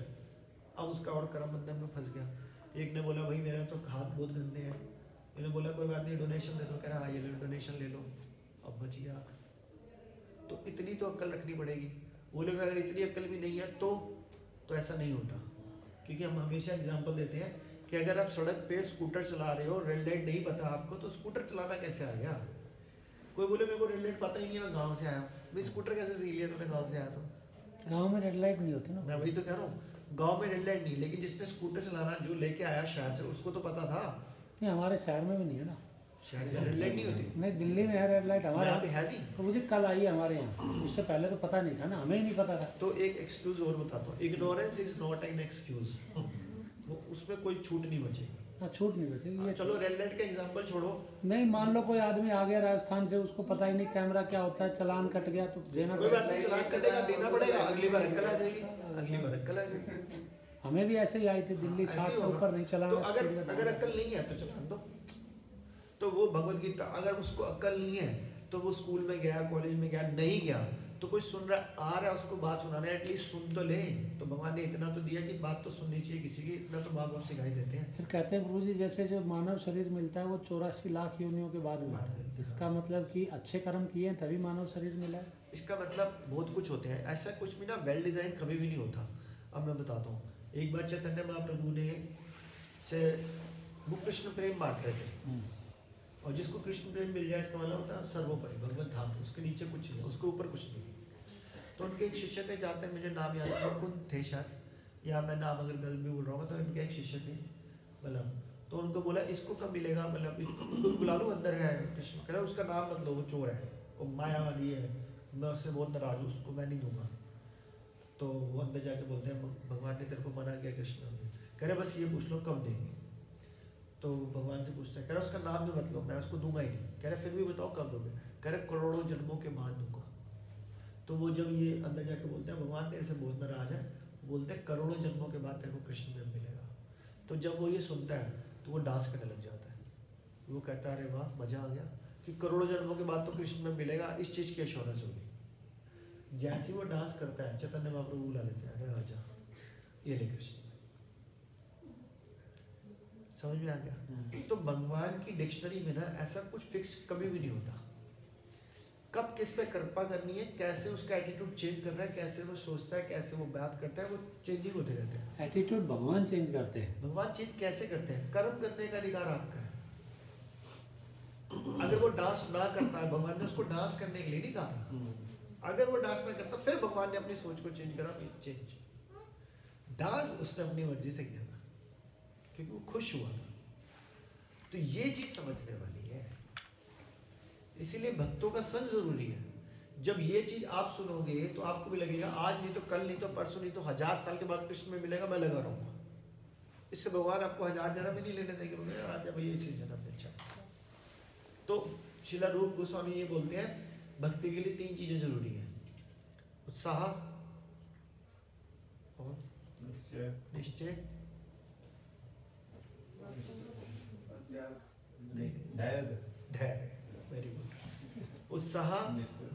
[SPEAKER 1] अब उसका और कर्म बंधन में फंस गया। एक ने बोला भाई मेरा तो हाथ बहुत गंदे हैं, इन्होंने बोला कोई बात नहीं डोनेशन दे दो, कह रहा हाँ ये लो डोनेशन ले लो, अब बच गया। तो इतनी तो अक्ल रखनी पड़ेगी। वो लोग अगर इतनी अक्ल भी नहीं है तो ऐसा नहीं होता, क्योंकि हम हमेशा एग्जाम्पल देते हैं कि अगर आप सड़क पे स्कूटर चला रहे हो, रेड लाइट नहीं पता आपको, तो स्कूटर चलाना कैसे आ गया? कोई बोले मेरे को रेड लाइट पता ही नहीं है, मैं गाँव से आया हूँ, भाई स्कूटर कैसे सीख लिया तूने गाँव से आया? तो
[SPEAKER 2] गाँव में रेड लाइट नहीं होती ना।
[SPEAKER 1] मैं वही तो कह रहा हूँ, गांव में रेड लाइट नहीं, लेकिन जिसने स्कूटर चलाना जो लेके आया शहर से, उसको तो पता था।
[SPEAKER 2] नहीं हमारे शहर में भी नहीं है ना,
[SPEAKER 1] शहर में रेड लाइट नहीं होती।
[SPEAKER 2] नहीं दिल्ली में है रेड लाइट, हमारे
[SPEAKER 1] यहाँ पे है नहीं।
[SPEAKER 2] तो मुझे कल आई है हमारे यहाँ, उससे पहले तो पता नहीं था ना, हमें ही नहीं पता था।
[SPEAKER 1] तो एक एक्सक्यूज और बताता हूँ, ignorance is not an excuse. उसमें कोई छूट नहीं बचेगी।
[SPEAKER 2] हाँ छूट नहीं बचेगी। ये
[SPEAKER 1] चलो रेड लाइट का एग्जांपल छोड़ो।
[SPEAKER 2] नहीं मान लो कोई आदमी आ गया राजस्थान से, उसको पता ही नहीं कैमरा क्या होता है, चालान कट गया तो देना
[SPEAKER 1] कोई बात नहीं, चालान कटेगा, देना पड़ेगा, अगली बार अक्ल आ जाएगी, अगली बार अक्ल आ जाएगी।
[SPEAKER 2] हमें भी ऐसे ही आई थी दिल्ली, 60 से ऊपर नहीं चलाना।
[SPEAKER 1] तो अगर अक्ल नहीं है तो चलान दो। तो वो भगवत गीता, अगर उसको अक्ल नहीं है तो वो स्कूल में गया, कॉलेज में गया, नहीं गया तो कोई सुन रहा आ रहा है उसको बात सुनाने, एटलीस्ट सुन तो ले। तो भगवान ने इतना तो दिया कि बात तो सुननी चाहिए किसी की, इतना तो माँ बाप सिखाई देते हैं।
[SPEAKER 2] फिर कहते हैं गुरु जी जैसे जो मानव शरीर मिलता है वो 84 लाख योनियों के बाद मिलता है, इसका मतलब कि अच्छे कर्म किए हैं तभी मानव शरीर मिला है।
[SPEAKER 1] इसका मतलब बहुत कुछ होते हैं, ऐसा कुछ भी ना वेल डिजाइन कभी भी नहीं होता। अब मैं बताता हूँ, एक बार चैतन्य महाप्रभु ने से वो कृष्ण प्रेम बांट रहे थे। और जिसको कृष्ण प्रेम मिल जाए इसका मतलब होता है सर्वोपरि भगवत धाम, उसके नीचे कुछ नहीं, उसके ऊपर कुछ नहीं। तो उनके एक शिष्य थे, जाते हैं मुझे नाम याद नहीं कौन थे शायद, या मैं नाम अगर गलत भी बोल रहा हूँ, तो इनके एक शिष्य थे मतलब, तो उनको बोला इसको कब मिलेगा, मतलब बुला लो अंदर है कृष्ण, कह रहा उसका नाम मतलब वो चोर है, वो मायावादी है, मैं उससे बहुत नाराज हूँ, उसको मैं नहीं दूंगा। तो वो अंदर जाके बोलते हैं भगवान ने तेरे को मना किया कृष्ण, कह रहे बस ये पूछ लो कब देंगे। तो भगवान से पूछते हैं, कह रहे उसका नाम भी मतलब मैं उसको दूंगा ही नहीं, कह रहे फिर भी बताओ कब दोगे, कह रहे करोड़ों जन्मों के बाद दूंगा। तो वो जब ये अंदर जाके बोलते हैं भगवान तेरे से बहुत नाराज है, बोलते हैं करोड़ों जन्मों के बाद तेरे को कृष्ण में मिलेगा। तो जब वो ये सुनता है तो वो डांस करने लग जाता है, वो कहता है अरे वाह मजा आ गया कि करोड़ों जन्मों के बाद तो कृष्ण में मिलेगा, इस चीज की एश्योरेंस होगी। जैसे वो डांस करता है चैतन्य महाप्रभु बुला लेते हैं, अरे आजा ये ले कृष्ण। समझ में आ गया? तो भगवान की डिक्शनरी में ना ऐसा कुछ फिक्स कभी भी नहीं होता, कब किस पे कृपा करनी है, कैसे उसका एटीट्यूड चेंज कर रहा है, कैसे वो सोचता है, कैसे वो बात करता है, वो चेंजिंग होते रहते हैं।
[SPEAKER 2] एटीट्यूड भगवान चेंज करते हैं।
[SPEAKER 1] भगवान चेंज कैसे करते हैं? कर्म करने का अधिकार आपका है। अगर वो डांस ना करता है, भगवान ने उसको डांस करने के लिए नहीं कहा था, अगर वो डांस ना करता फिर भगवान ने अपनी सोच को चेंज करा, चेंज डांस उसने अपनी मर्जी से किया था क्योंकि वो खुश हुआ था। तो ये चीज समझने वाली है, इसीलिए भक्तों का संग जरूरी है। जब ये चीज आप सुनोगे तो आपको भी लगेगा आज नहीं तो कल, नहीं तो परसों, नहीं तो 1000 साल के बाद कृष्ण में मिलेगा, मैं लगा रहूंगा। इससे भगवान आपको 1000 जन्म भी नहीं लेने देंगे, आज जब ये इसी जन्म में अच्छा। तो श्रील रूप गोस्वामी ये बोलते हैं भक्ति के लिए 3 चीजें जरूरी है, उत्साह और निश्चय, धैर्य। Very good. उत्साह,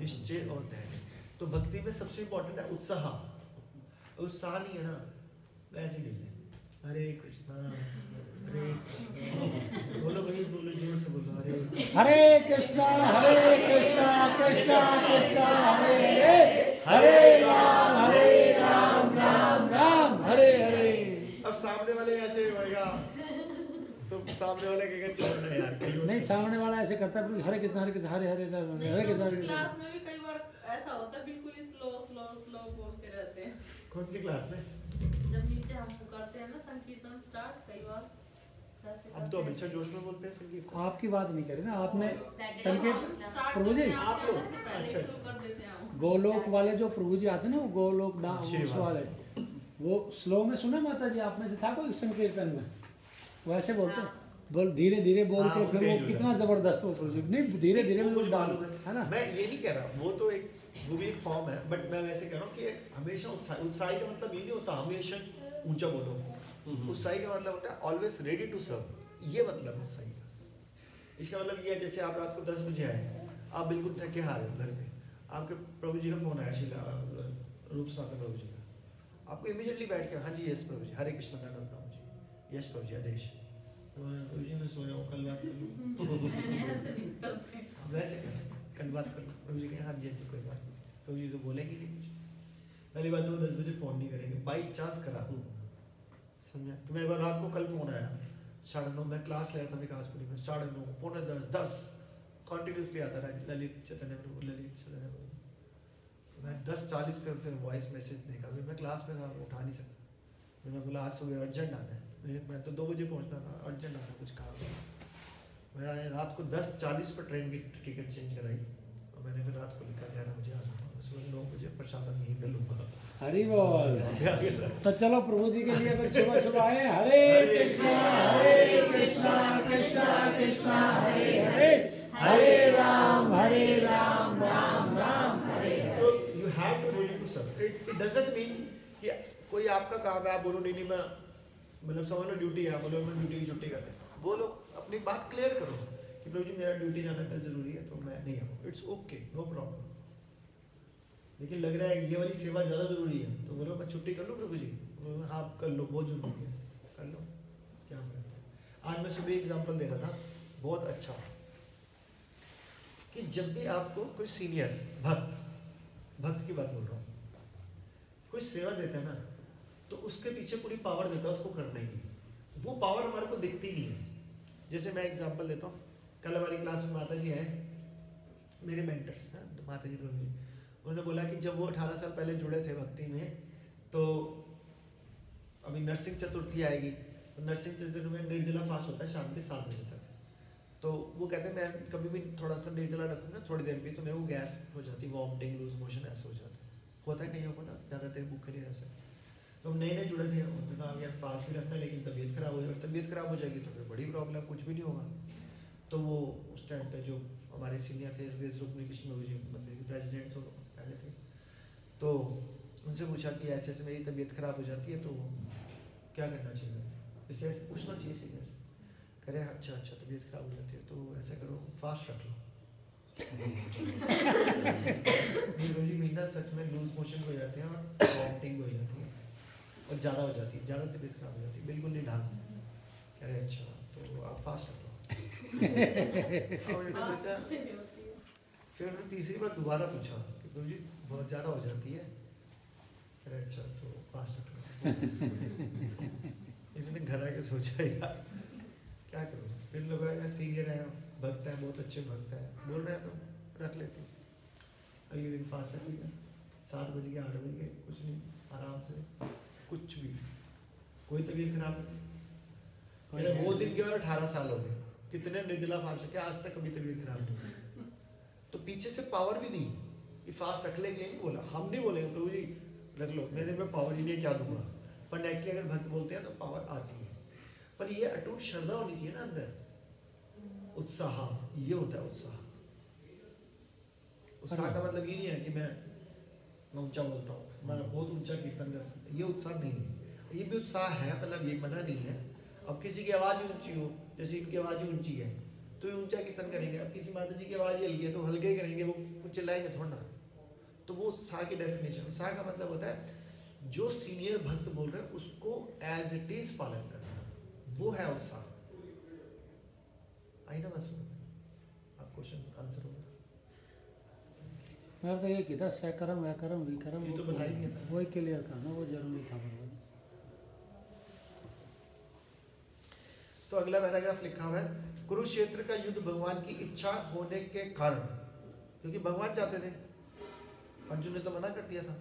[SPEAKER 1] निश्चय और धैर्य। तो भक्ति में सबसे इंपॉर्टेंट है उत्साह। उत्साह नहीं है ना, वैसे नहीं है। हरे कृष्णा बोलो भाई, बोलो जोर से बोलो, हरे
[SPEAKER 2] कृष्णा कृष्णा कृष्णा हरे हरे राम राम राम हरे हरे।
[SPEAKER 1] अब सामने वाले ऐसे होएगा तो सामने वाले कहेगा छोड़ना यार,
[SPEAKER 2] नहीं सामने वाला ऐसे करता है हरे कृष्णा हरे कृष्णा हरे हरे हरे कृष्णा।
[SPEAKER 3] क्लास में भी कई बार ऐसा होता है, बिल्कुल ही स्लो स्लो स्लो बोलते रहते हैं।
[SPEAKER 1] कौन सी क्लास में?
[SPEAKER 3] जब नीचे हम करते हैं ना संकीर्तन स्टार्ट, कई बार
[SPEAKER 1] अब तो हमेशा जोश में बोलते हैं संगीत।
[SPEAKER 2] आपकी बात नहीं करी ना आपने,
[SPEAKER 3] संकीर्तन
[SPEAKER 2] प्रभु जी
[SPEAKER 1] आप लोग
[SPEAKER 3] अच्छा कर देते हैं।
[SPEAKER 2] गोलोक वाले जो प्रभु जी आते हैं ना, वो गोलोक डांस वाले, वो स्लो में सुना माता जी आप में से था कोई संकीर्तन में? वैसे बोलते हैं, बोल धीरे धीरे बोलते हैं, फिर वो कितना जबरदस्त वो प्रोजेक्ट नहीं, धीरे धीरे में वो डांस है ना।
[SPEAKER 1] मैं ये नहीं कह रहा, वो तो एक वो भी एक फॉर्म है, बट मैं वैसे कह रहा हूँ कि हमेशा उत्साही का मतलब ये नहीं होता हमेशा ऊंचा बोलो। उत्साही का मतलब होता है ऑलवेज रेडी टू सर्व, ये मतलब है उत्साही का। इसका मतलब ये है जैसे आप रात को 10 बजे आए, आप बिल्कुल थके हारे हो घर पे, आपके प्रभु जी का फोन आया, शिला रूप सनातन प्रभु जी का, आपको इमीडिएटली बैठ के हाँ जी यस प्रभु जी, हरे कृष्ण प्रभु जी, यस प्रभु जी आदेश, प्रभु जी मैं सोया हूँ, कल बात कर लूँ वैसे कल बात कर लो। प्रभु जी कहें हाँ जी कोई बात नहीं, प्रभु जी तो बोलेंगे नहीं कुछ। पहली बात तो 10 बजे फ़ोन नहीं करेंगे, बाई चांस करा समझा। तो मेरे पास रात को कल फ़ोन आया 9:30, मैं क्लास ले रहा था विकासपुरी में, 9:30 पौने 10 कंटिन्यूसली आता रहा ललित चैतन्य प्रभु। मैं 10:40 पे फिर वॉइस मैसेज देखा, मैं क्लास में था, उठा नहीं सकता। मैंने बोला आज सुबह अर्जेंट आना है, मैं तो 2 बजे पहुँचना था, अर्जेंट आना कुछ काम था। मैंने रात को 10:40 पर ट्रेन की टिकट चेंज कराई और मैंने फिर रात को लिखा 11 बजे आ जाऊँगा, सुबह 9 बजे प्रसाद यहीं पे लूँगा।
[SPEAKER 2] हरि बोल। तो चलो प्रभु जी के लिए फिर सुबह सुबह आए, हरे कृष्णा कृष्णा कृष्णा हरे हरे, हरे राम राम राम हरे।
[SPEAKER 1] So you have to ready to serve. It doesn't mean कि कोई आपका काम है आप बोलो नहीं मैं मतलब समझ लो ड्यूटी है, बोलो मैं ड्यूटी की छुट्टी करते हैं, बोलो अपनी बात क्लियर करो कि प्रभु जी मेरा ड्यूटी जाना कल जरूरी है तो मैं नहीं आऊँ, इट्स ओके नो प्रॉब्लम। लेकिन लग रहा है ये वाली सेवा ज़्यादा जरूरी है तो बोलो मैं छुट्टी कर लूँ प्रभु जी, हाँ कर लो बहुत जरूरी है कर लो, क्या है। आज मैं सुबह एग्जाम्पल दे रहा था बहुत अच्छा कि जब भी आपको कोई सीनियर भक्त की बात बोल रहा हूँ, कोई सेवा देता है ना तो उसके पीछे पूरी पावर देता है उसको करने की, वो पावर हमारे को दिखती नहीं है जैसे मैं एग्जांपल देता हूँ, कल हमारी क्लास में माता जी हैं, मेरे मेंटर्स हैं माता जी प्रभु जी, उन्होंने बोला कि जब वो 18 साल पहले जुड़े थे भक्ति में, तो अभी नरसिंह चतुर्थी आएगी, तो नरसिंह चतुर्थी में निर्जला फास्ट होता है शाम के 7 बजे तक। तो वो कहते हैं मैं कभी भी थोड़ा सा निर्जला रखूँगा थोड़ी देर भी तो मेरे को गैस हो जाती, वॉमिटिंग, लूज मोशन ऐसा हो जाता है, होता है कहीं होगा ना, ज़्यादा देर भूखे नहीं रह सकते। तो हम नए जुड़े थे, उन्होंने कहा यार फास्ट भी रखना है लेकिन तबीयत खराब हो जाएगी, तबीयत खराब हो जाएगी तो फिर बड़ी प्रॉब्लम, कुछ भी नहीं होगा। तो वो उस टाइम पे जो हमारे सीनियर थे एस रुक्मिणी कृष्ण जी मंदिर के प्रेसिडेंट तो पहले थे, तो उनसे पूछा कि ऐसे ऐसे मेरी तबीयत खराब हो जाती है तो क्या करना चाहिए, इससे ऐसे पूछना चाहिए सीनियर से। कह रहे अच्छा अच्छा तबीयत खराब हो जाती है तो ऐसा करो फास्ट रख लो। रोजी महीना सच में लूज मोशन हो जाते हैं और वॉमिटिंग हो जाती है और ज़्यादा हो जाती है, ज़्यादा तबीयत खराब हो जाती है, बिल्कुल नहीं ढाल। कह रहे अच्छा तो आप फास्ट रख लो। सोचा, फिर उन्होंने तीसरी बार दोबारा पूछा कि गुरु जी बहुत ज़्यादा हो जाती है, कह रहे अच्छा तो फास्ट रख लो। इन्होंने घर आके सोचा यार क्या करूँ, फिर लोग यार सीनियर है, भक्त है, बहुत अच्छे भक्त है, बोल रहे हैं तो रख लेते हैं। अगले दिन फास्ट रखिएगा, 7 बजे के 8 बजे, कुछ नहीं, आराम से, कुछ भी, कोई तबीयत खराब नहीं। वो दिन के और 18 साल हो गए, कितने निर्जला फास्ट रखे, आज तक कभी तबीयत खराब नहीं हुई। तो पीछे से पावर भी दी कि फास्ट रखने के लिए नहीं बोला, हम नहीं बोले प्रभु जी रख लो, मेरे में पावर ही नहीं, क्या दूंगा। पर नेक्स्ट अगर भक्त बोलते हैं तो पावर आती है, पर ये अटूट श्रद्धा होनी चाहिए ना अंदर, उत्साह, ये होता है उत्साह। उत्साह का मतलब ये नहीं है कि मैं ऊंचा बोलता हूँ, मैं बहुत ऊंचा कीर्तन कर सकता हूँ, ये उत्साह नहीं है। ये भी उत्साह है, मतलब ये मना नहीं है। अब किसी की आवाज़ ऊंची हो, जैसे इनकी आवाज़ ही ऊंची है तो ये ऊंचा कीर्तन करेंगे। अब किसी माता जी की आवाज़ ही हल्की है तो हल्के ही करेंगे, वो कुछ चिल्लाएंगे थोड़ा ना। तो वो उत्साह की डेफिनेशन, उत्साह का मतलब होता है जो सीनियर भक्त बोल रहे हैं उसको एज इट इज पालन करना, वो है उत्साह। आई ना बस आप क्वेश्चन आंसर होगा।
[SPEAKER 2] मैं तो ये किया सकरम अकरम विकरम,
[SPEAKER 1] ये तो बता ही नहीं था,
[SPEAKER 2] वही क्लियर करना, वो जरूरी था।
[SPEAKER 1] तो अगला पैराग्राफ लिखा हुआ है, कुरुक्षेत्र का युद्ध भगवान की इच्छा होने के कारण, क्योंकि भगवान चाहते थे, अर्जुन ने तो मना कर दिया था,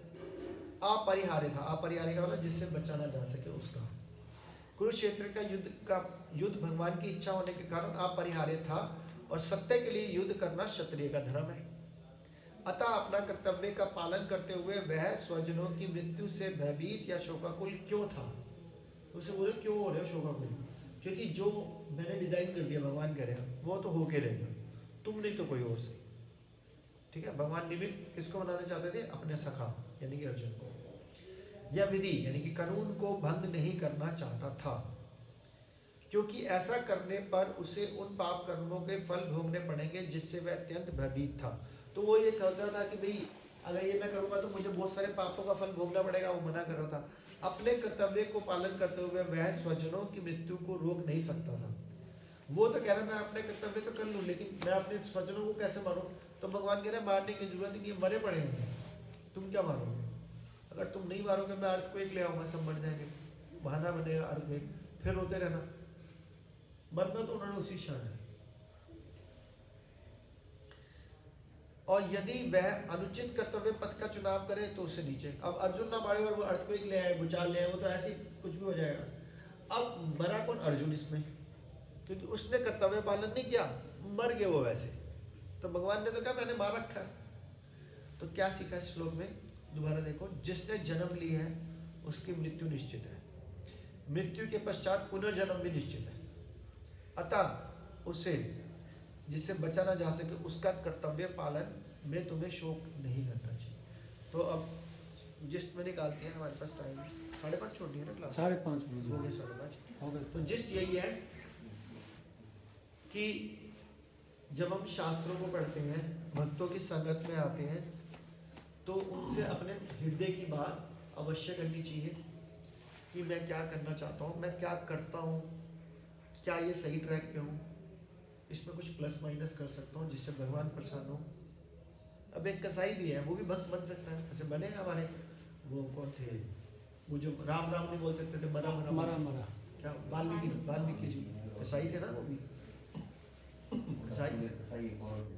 [SPEAKER 1] अपरिहार्य था। अपरिहार्य का मतलब जिससे बचा ना जा सके उसका। कुरुक्षेत्र का युद्ध भगवान की इच्छा होने के कारण अपरिहार्य था और सत्य के लिए युद्ध करना क्षत्रिय का धर्म है। अतः अपना कर्तव्य का पालन करते हुए वह स्वजनों की मृत्यु से भयभीत या शोकाकुल क्यों था। तो उसे बोले क्यों हो रहे हो शोकाकुल, क्योंकि जो मैंने डिजाइन कर दिया भगवान कह रहे हैं वो तो होके रहेगा, तुम नहीं तो कोई और से। ठीक है, भगवान निमित्त किसको बनाना चाहते थे, अपने सखा यानी कि अर्जुन को। यह विधि यानी कि कानून को भंग नहीं करना चाहता था, क्योंकि ऐसा करने पर उसे उन पाप कर्मों के फल भोगने पड़ेंगे जिससे वह अत्यंत भयभीत था। तो वो ये सोच रहा था कि भाई अगर ये मैं करूँगा तो मुझे बहुत सारे पापों का फल भोगना पड़ेगा, वो मना कर रहा था। अपने कर्तव्य को पालन करते हुए वह स्वजनों की मृत्यु को रोक नहीं सकता था। वो तो कह रहा मैं अपने कर्तव्य तो कर लूँ लेकिन मैं अपने स्वजनों को कैसे मारूँ। तो भगवान कह रहे हैं मारने की जरूरत ही नहीं, मरे पड़े हैं, तुम क्या मारोगे। अगर तुम नहीं मारोगे मैं अर्थ को एक ले आऊँगा, सब मर जाएंगे, बहाना बनेगा अर्थ में, फिर रोते रहना। मरना तो उन्होंने उसी क्षण है। और यदि वह अनुचित कर्तव्य पथ का चुनाव करे तो उससे नीचे। अब अर्जुन ना मारे और वो अर्थ को एक ले आए, भूचाल ले आए, वो तो ऐसे कुछ भी हो जाएगा। अब मरा कौन, अर्जुन इसमें, क्योंकि उसने कर्तव्य पालन नहीं किया, मर गए वो वैसे। तो भगवान ने तो कहा मैंने मार रखा। तो क्या सीखा इस श्लोक में, दोबारा देखो, जिसने जन्म लिया है उसकी मृत्यु निश्चित है, मृत्यु के पश्चात पुनर्जन्म भी निश्चित है। अतः उसे जिससे बचा ना जा सके उसका कर्तव्य पालन में तुम्हें शोक नहीं करना चाहिए। तो अब जिस्ट में निकालते हैं, हमारे पास टाइम 5:30 छोटी है ना क्लास,
[SPEAKER 2] 5:30
[SPEAKER 1] हो गए 5:30
[SPEAKER 2] हो गए।
[SPEAKER 1] तो जिस्ट यही है कि जब हम शास्त्रों को पढ़ते हैं, भक्तों की संगत में आते हैं, तो उनसे अपने हृदय की बात अवश्य करनी चाहिए कि मैं क्या करना चाहता हूँ, मैं क्या करता हूँ, क्या ये सही ट्रैक पे हूँ, इसमें कुछ प्लस माइनस कर सकता हूँ जिससे भगवान प्रसन्न हो। अब एक कसाई भी है, वो भी भक्त बन सकता है, ऐसे बने हमारे, वो कौन थे, वो जो राम राम नहीं बोल सकते थे, मरा मरा
[SPEAKER 2] मरा मरा,
[SPEAKER 1] क्या वाल्मीकि जी कसाई थे ना, वो भी कसाई
[SPEAKER 4] एक और भी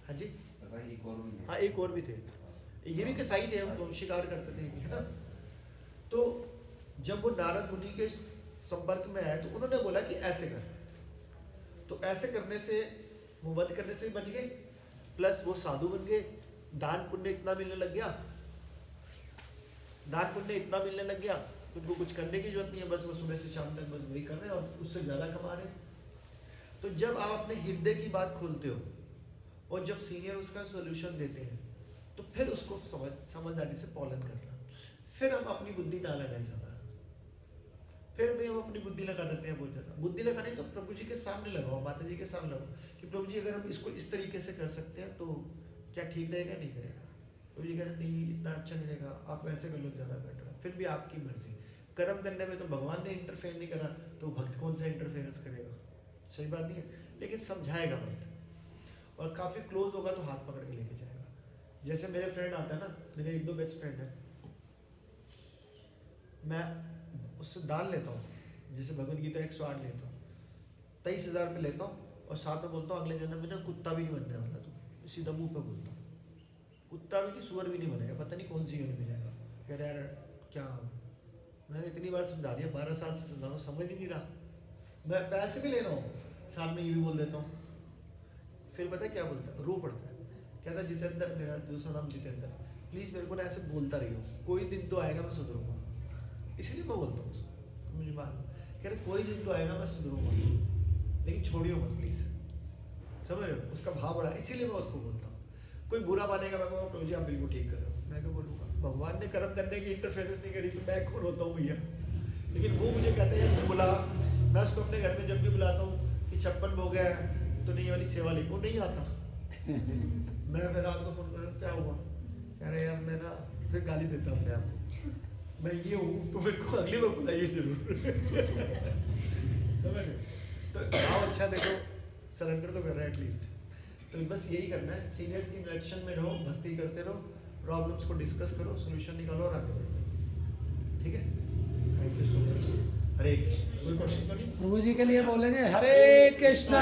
[SPEAKER 1] हाँ जी
[SPEAKER 4] कसाई एक और भी
[SPEAKER 1] हाँ एक और भी थे, ये भी कसाई थे, हम तो शिकार करते थे है ना। तो जब वो नारद मुनि के संपर्क में आए तो उन्होंने बोला कि ऐसे कर, तो ऐसे करने से वो वध करने से बच गए, प्लस वो साधु बन गए, दान पुण्य इतना मिलने लग गया, दान पुण्य इतना मिलने लग गया कि उनको कुछ करने की जरूरत नहीं है, बस वो सुबह से शाम तक बस वही कर रहे हैं और उससे ज्यादा कमा रहे हैं। तो जब आप अपने हृदय की बात खोलते हो और जब सीनियर उसका सॉल्यूशन देते हैं तो फिर उसको समझदारी से पालन करना, फिर हम अपनी बुद्धि ना लगाए ज्यादा, फिर भी हम अपनी बुद्धि लगा देते हैं बहुत ज्यादा। बुद्धि लगाने तो प्रभु जी के सामने लगाओ, माता जी के सामने लगाओ कि प्रभु जी अगर हम इसको इस तरीके से कर सकते हैं तो क्या ठीक रहेगा नहीं करेगा। प्रभु जी कह रहे नहीं इतना अच्छा नहीं रहेगा, आप वैसे कर लो ज्यादा बेटर है, फिर भी आपकी मर्जी। कर्म करने में तो भगवान ने इंटरफेयर नहीं करा तो भक्त कौन सा इंटरफेरेंस करेगा, सही बात नहीं है। लेकिन समझाएगा भक्त और काफी क्लोज होगा तो हाथ पकड़ के लेके जाएगा। जैसे मेरे फ्रेंड आता है ना, मेरे एक दो बेस्ट फ्रेंड है, मैं उससे दान लेता हूँ, जैसे भगवत गीता 108 लेता हूँ, 23,000 रुपये लेता हूँ और साथ में बोलता हूँ अगले जन्म में ना कुत्ता भी नहीं बनने वाला तू, सीधा मुंह पे बोलता हूँ, कुत्ता भी नहीं सुअर भी नहीं बनेगा, पता नहीं कौन सी योनि मिलेगा। कह रहे यार क्या, मैंने इतनी बार समझा दिया, 12 साल से समझा रहा हूँ, समझ ही नहीं रहा, मैं पैसे भी ले रहा हूँ साथ में ये भी बोल देता हूँ। फिर पता है क्या बोलता है, रो पड़ता है, कहता जितेंद्र, मेरा दूसरा नाम जितेंद्र, प्लीज़ मेरे को ना ऐसे बोलता रही हो, कोई दिन तो आएगा मैं सुधरूंगा, इसलिए मैं बोलता हूँ उसको, मुझे मालूम, कह रहे कोई दिन तो आएगा मैं सुधरूंगा, लेकिन छोड़ियो मत प्लीज़, समझ रहे हो, उसका भाव बड़ा, इसीलिए मैं उसको बोलता हूँ। कोई बुरा मानेगा, मैं कहूँगा प्रभु जी आप बिल्कुल ठीक कर रहे हो, मैं क्या बोलूँगा, भगवान ने कर्म करने की इंटरफेरेंस नहीं करी तो मैं कौन होता हूँ भैया। लेकिन वो मुझे कहते हैं तू बुला, मैं उसको अपने घर में जब भी बुलाता हूँ कि 56 हो गया तो नहीं वाली सेवा लिखो, नहीं आता। मैं फिर रात को फोन कर क्या हुआ, कह रहे यार मैं ना, फिर गाली देता हूँ अपने आप को, मैं ये हूँ तो मेरे को अगली बार बताइए जरूर। समझ रहे, तो भाव अच्छा देखो, सरेंडर तो कर रहा है एटलीस्ट, तो बस यही करना है, सीनियर्स की इंटरेक्शन में रहो, भक्ति करते रहो, प्रॉब्लम्स को डिस्कस करो, सोल्यूशन निकालो और आगे बढ़ो, ठीक है। Thank you so much. Hare Krishna, कोई क्वेश्चन तो नहीं?
[SPEAKER 2] प्रभु जी के लिए बोलेंगे हरे कृष्णा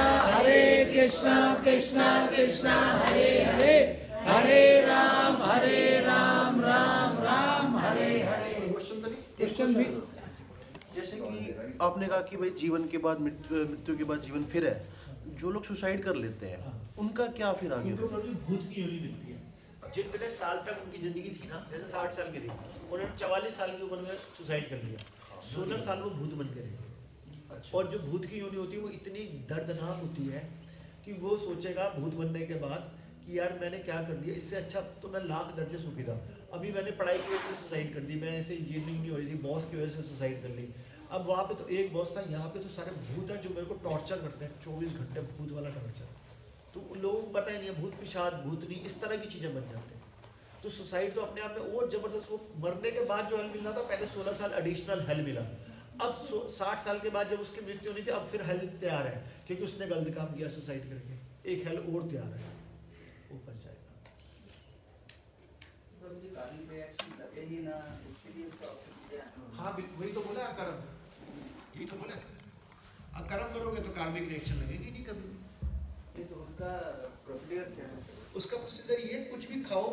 [SPEAKER 2] कृष्णा कृष्णा हरे हरे, हरे राम राम राम हरे हरे।
[SPEAKER 1] क्वेश्चन तो नहीं?
[SPEAKER 2] क्वेश्चन भी
[SPEAKER 5] जैसे कि आपने कहा कि भाई जीवन के बाद मृत्यु के बाद जीवन फिर है, जो लोग सुसाइड कर लेते हैं उनका क्या फिर आगे?
[SPEAKER 1] उनको प्रभु भूत की योनि मिलती है। जितने साल तक उनकी जिंदगी थी ना, जैसे 60 साल की थी, उन्होंने 44 साल की उम्र में सुसाइड कर लिया, 16 साल वो भूत बन के रहे। और जो भूत की योनि होती है वो इतनी दर्दनाक होती है कि वो सोचेगा भूत बनने के बाद कि यार मैंने क्या कर दिया, इससे अच्छा तो मैं लाख दर्जे सुखी था। अभी मैंने पढ़ाई की वजह से सुसाइड कर दी, मैं ऐसे इंजीनियरिंग नहीं हो रही थी, बॉस की वजह से सुसाइड कर ली। अब वहाँ पे तो एक बॉस था, यहाँ पे तो सारे भूत हैं जो मेरे को टॉर्चर करते हैं 24 घंटे, भूत वाला टॉर्चर। तो उन लोगों को पता ही नहीं है, भूत पिशाच, भूतनी, इस तरह की चीज़ें बन जाते हैं। तो सुसाइड तो अपने आप में और जबरदस्त, वो मरने के बाद जो हेल मिलना था, पहले 16 साल एडिशनल हेल मिला, अब 60 साल के बाद जब उसकी मृत्यु होनी थी, अब फिर हेल तैयार है क्योंकि उसने गलत काम किया सुसाइड करके, एक हेल और तैयार है, वो बच जाएगा। हाँ वही तो बोला अकर्म, यही तो बोला, अकर्म करोगे तो कार्मिक रिएक्शन लगेगी नहीं कभी।
[SPEAKER 6] तो उसका प्रोसीजर क्या है?
[SPEAKER 1] उसका प्रोसीजर ये, कुछ भी खाओ,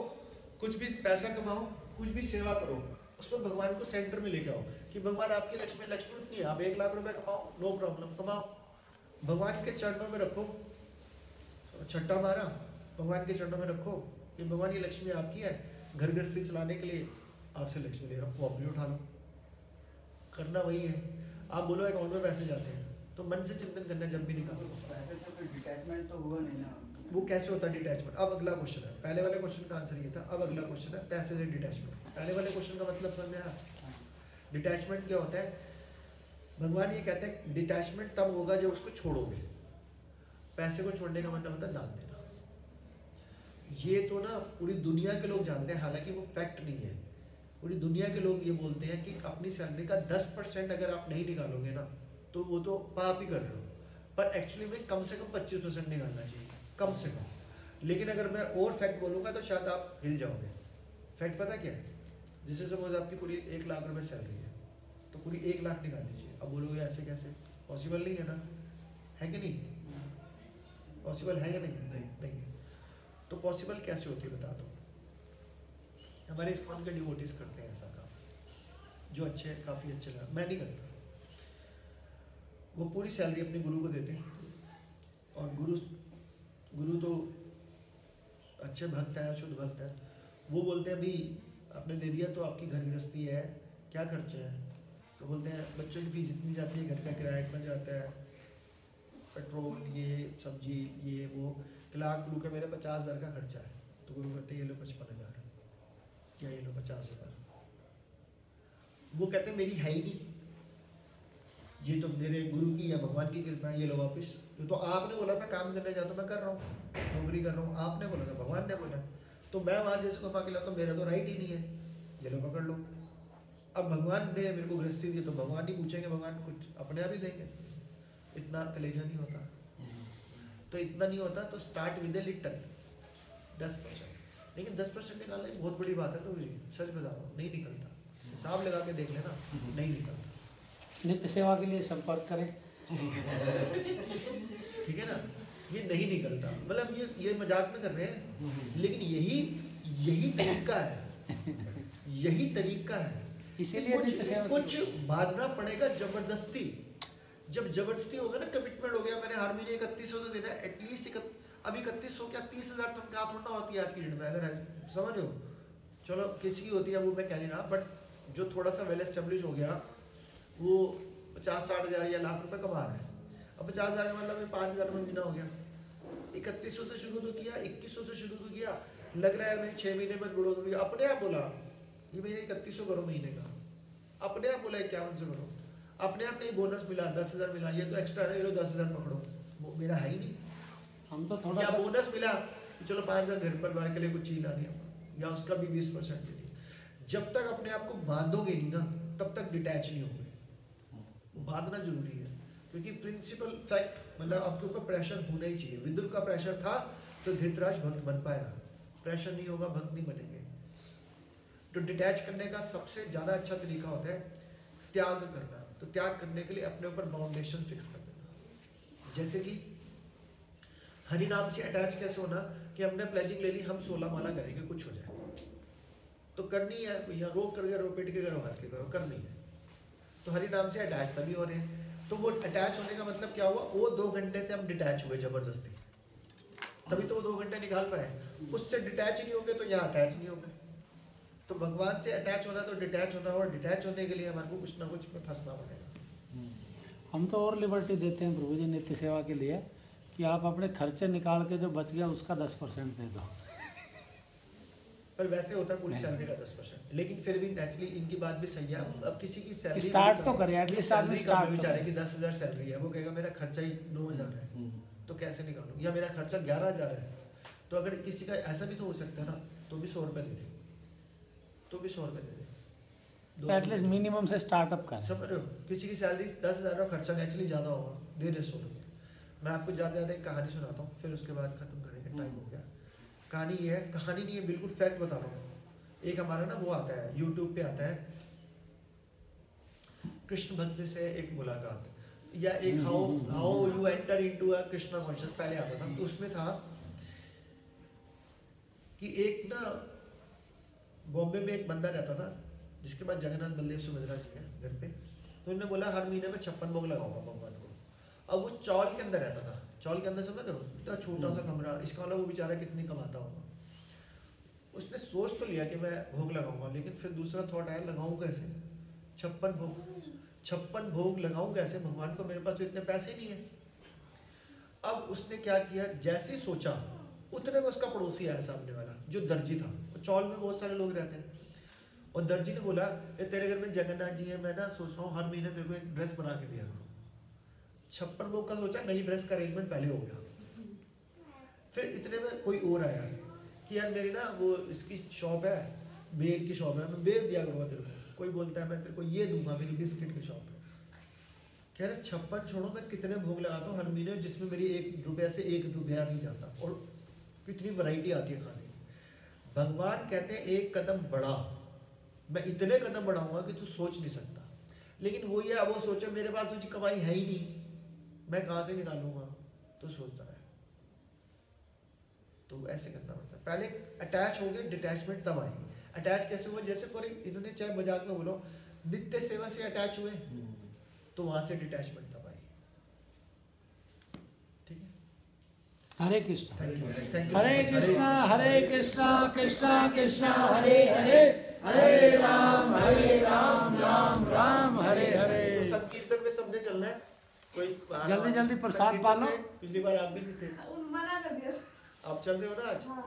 [SPEAKER 1] कुछ भी पैसा कमाओ, कुछ भी सेवा करो, उसमें भगवान को सेंटर में लेके आओ कि भगवान आपकी लक्ष्मी उतनी है, आप 1 लाख रुपए कमाओ, नो प्रॉब्लम, कमाओ, भगवान के चरणों में रखो, छट्टा मारा, भगवान के चरणों में रखो कि भगवान ये लक्ष्मी आपकी है, घर गृहस्थी चलाने के लिए आपसे लक्ष्मी ले रहा हूँ, वो अपनी उठा लो, करना वही है। आप बोलो अकाउंट में पैसे जाते हैं तो मन से चिंतन करना, जब भी निकालो।
[SPEAKER 6] डिटैचमेंट तो हुआ नहीं ना,
[SPEAKER 1] वो कैसे होता है डिटैचमेंट? अब अगला क्वेश्चन है, पहले वाले क्वेश्चन का आंसर ये था, अब अगला क्वेश्चन है पैसे से डिटैचमेंट। पहले वाले क्वेश्चन का मतलब समझ में आया? डिटैचमेंट क्या होता है? भगवान ये कहते हैं डिटैचमेंट तब होगा जब उसको छोड़ोगे। पैसे को छोड़ने का मतलब होता है दान देना। ये तो ना पूरी दुनिया के लोग जानते हैं, हालांकि वो फैक्ट नहीं है। पूरी दुनिया के लोग ये बोलते हैं कि अपनी सैलरी का 10% अगर आप नहीं निकालोगे ना तो वो तो पाप ही कर रहे हो, पर एक्चुअली में कम से कम 25% निकालना चाहिए, कम से कम। लेकिन अगर मैं और फैक्ट बोलूँगा तो शायद आप हिल जाओगे। फैक्ट पता क्या है? जैसे सपोज आपकी पूरी 1 लाख रुपए सैलरी है तो पूरी 1 लाख निकाल लीजिए। अब बोलोगे ऐसे कैसे, पॉसिबल नहीं है ना, है कि नहीं? पॉसिबल है या नहीं? नहीं है। तो पॉसिबल कैसे होती है बता दो। हमारे इस्कॉन के डिवोटीज करते हैं ऐसा काम, जो अच्छे काफ़ी अच्छे लगा, मैं नहीं करता। वो पूरी सैलरी अपने गुरु को देते हैं, और गुरु तो अच्छे भक्त है, शुद्ध भक्त है, वो बोलते हैं अभी आपने दे दिया तो आपकी घर गृहस्थी है, क्या खर्चे हैं? तो बोलते हैं बच्चों की फीस इतनी जाती है, घर का किराया इतना जाता है, पेट्रोल, ये सब्जी, ये वो, लाख गुरु का मेरे 50,000 का खर्चा है। तो गुरु कहते हैं ये लो 55,000, क्या ये लो 50,000। वो कहते हैं मेरी है ही नहीं, ये तो मेरे गुरु की या भगवान की कृपा है, ये लो वापिस। तो आपने बोला था काम करने जाओ तो मैं कर रहा हूँ, नौकरी कर रहा हूँ, आपने बोला था, भगवान ने बोला, तो मैं वहाँ जैसे घुमा के लाता हूँ, मेरा तो राइट ही नहीं है, ये लो पकड़ लो। अब भगवान ने मेरे को गृहस्थी दी तो भगवान ही पूछेंगे, भगवान कुछ अपने आप ही देंगे। इतना कलेजा नहीं होता। तो इतना नहीं होता तो स्टार्ट विद ए लिटल 10%। लेकिन 10% निकालना एक बहुत बड़ी बात है। तो सच बता रहा हूँ, नहीं निकलता। हिसाब लगा के देख लेना, नहीं निकलता।
[SPEAKER 2] नित्य सेवा के लिए संपर्क करें।
[SPEAKER 1] ठीक है ना, ये नहीं निकलता। मतलब ये मजाक में कर रहे हैं, लेकिन यही तरीका है, यही तरीका है।
[SPEAKER 2] इसीलिए
[SPEAKER 1] कुछ बांधना पड़ेगा जबरदस्ती। जब जबरदस्ती होगा ना, कमिटमेंट हो गया, मैंने हर महीने 3100 तो देना है एटलीस्ट। अभी 3100 क्या 30,000 तनख्वाह थोड़ा होती है आज की डेट में, अगर समझ रहे हो। चलो किसी की होती है वो मैं कह नहीं रहा, बट जो थोड़ा सा वेल एस्टेब्लिश हो गया वो 50-60 हज़ार या लाख रुपए कमा रहे हैं। अब 50,000 का मतलब 5,000 में महीना हो गया। 3100 से शुरू तो किया, 2100 से शुरू तो किया, लग रहा है मैंने 6 महीने में गुड़ो तो अपने आप बोला ये महीने 3100 करो महीने का, अपने आप बोला 5100 करो, अपने आप कहीं बोनस मिला 10,000 मिला, ये तो एक्स्ट्रा है, ये लो 10,000 पकड़ो, वो मेरा है ही नहीं।
[SPEAKER 2] हम तो थोड़ा
[SPEAKER 1] या बोनस मिला तो चलो 5,000 घर परिवार के लिए कुछ चीज लानी है, या उसका भी 20% दे दी। जब तक अपने आप को बांधोगे नहीं ना, तब तक डिटैच नहीं होगे। बांधना जरूरी है, क्योंकि प्रिंसिपल फैक्ट मतलब आपके ऊपर प्रेशर होना ही चाहिए। विदुर का प्रेशर था तो धृतराज भक्त बन पाया, प्रेशर नहीं होगा भक्त नहीं बनेंगे। तो डिटैच करने का सबसे ज़्यादा अच्छा तरीका होता है त्याग करना। तो त्याग करने के लिए अपने ऊपर बाउंडेशन फिक्स कर देना। जैसे कि हरि नाम से अटैच कैसे होना कि हमने प्लेजिंग ले ली, हम 16 माला करेंगे, कुछ हो जाए तो करनी है, या रो कर रो पीट के करो, हंस के करो, करनी है। तो हरि नाम से अटैच तभी हो रहे हैं। तो वो अटैच होने का मतलब क्या हुआ, वो 2 घंटे से हम डिटैच हुए जबरदस्ती, तभी तो वो 2 घंटे निकाल पाए। उससे डिटैच नहीं होंगे तो यहाँ अटैच नहीं होंगे। तो भगवान से अटैच होना तो डिटैच होना, और डिटैच होने के लिए हमारे को कुछ ना कुछ में फंसना पड़ेगा।
[SPEAKER 2] हम तो और लिबर्टी देते हैं प्रभु जी नित्य सेवा के लिए कि आप अपने खर्चे निकाल के जो बच गया उसका 10% दे दो।
[SPEAKER 1] पर वैसे होता है पूरी सैलरी का 10%, लेकिन फिर भी नेचुरली इनकी बात भी सही है। अब किसी की सैलरी
[SPEAKER 2] स्टार्ट तो करे, एटलीस्ट आदमी स्टार्ट
[SPEAKER 1] बेचारे की 10,000 सैलरी है, वो कहेगा मेरा खर्चा ही 9,000 है, तो कैसे निकालूं, या मेरा खर्चा 11,000 है। तो अगर किसी का ऐसा भी तो हो सकता है ना, तो भी 100 रुपये दे दे, तो भी 100 रुपये दे दे,
[SPEAKER 2] एटलीस्ट मिनिमम से स्टार्टअप कर।
[SPEAKER 1] समझ रहे हो। किसी की सैलरी 10,000 का खर्चा नेचुरली ज़्यादा होगा, दे दे 100 रुपये। मैं आपको ज़्यादा एक कहानी सुनाता हूँ, फिर उसके बाद खत्म करेंगे, टाइम हो गया। कहानी ये है, कहानी नहीं है, बिल्कुल फैक्ट बता रहा हूँ। एक हमारा ना वो आता है यूट्यूब पे आता है, कृष्ण भक्त से एक मुलाकात, या एक how you enter into a Krishna conscious पहले आता था। तो उसमें था कि एक ना बॉम्बे में एक बंदा रहता था जिसके पास जगन्नाथ बलदेव सुभद्रा जी है घर पे। तो उन्होंने बोला हर महीने में 56 भोग लगाऊंगा भगवान को। अब वो चौल के अंदर रहता था, चौल के अंदर समझ रहे हो, इतना छोटा सा कमरा, इसका मतलब वो बेचारा कितनी कमाता होगा। उसने सोच तो लिया कि मैं भोग लगाऊंगा, लेकिन फिर दूसरा थॉट आया लगाऊं कैसे, 56 भोग लगाऊं कैसे भगवान को, मेरे पास तो इतने पैसे नहीं है। अब उसने क्या किया, जैसे ही सोचा उतने में उसका पड़ोसी आया सामने वाला जो दर्जी था। चौल में बहुत सारे लोग रहते हैं, और दर्जी ने बोला तेरे घर में जगन्नाथ जी है, मैं ना सोच रहा हूँ हर महीने तेरे को एक ड्रेस बना के दिया करो। 56 भोग का सोचा, नई ड्रेस का अरेंजमेंट पहले हो गया। फिर इतने में कोई और आया कि यार मेरी ना वो इसकी शॉप है, बेर की शॉप है, मैं बेर दिया करूँगा तेरे को। कोई बोलता है मैं तेरे को ये दूंगा, मेरी बिस्किट की शॉप है। कह रहे 56 छोड़ो, मैं कितने भोग लगाता हूँ हर महीने, जिसमें मेरी 1 रुपया से 1 रुपया नहीं जाता, और कितनी वैरायटी आती है खाने। भगवान कहते हैं एक कदम बढ़ा, मैं इतने कदम बढ़ाऊंगा कि तू सोच नहीं सकता। लेकिन वो ये वो सोचे मेरे पास तुझी कमाई है ही नहीं, मैं कहाँ से निकालूंगा, तो सोचता है। तो ऐसे करना पड़ता है। पहले अटैच हो गए, डिटैचमेंट तब आएगी। अटैच कैसे हुआ? जैसे फॉर इन्होंने चाहे मजाक में बोलो नित्य सेवा से अटैच हुए, तो वहां से डिटैचमेंट तब आई। ठीक है,
[SPEAKER 2] हरे कृष्णा
[SPEAKER 1] थैंक यू
[SPEAKER 2] हरे कृष्णा कृष्णा कृष्णा हरे हरे हरे राम राम राम हरे हरे।
[SPEAKER 1] तो संकीर्तन में सबने चलना है। कोई
[SPEAKER 2] जल्दी जल्दी प्रसाद
[SPEAKER 1] संकीर्तन
[SPEAKER 2] पालो।
[SPEAKER 1] में पिछली बार आप भी नहीं थे,
[SPEAKER 3] मना कर दिया।
[SPEAKER 1] आप चल रहे हो ना आज?
[SPEAKER 3] हाँ।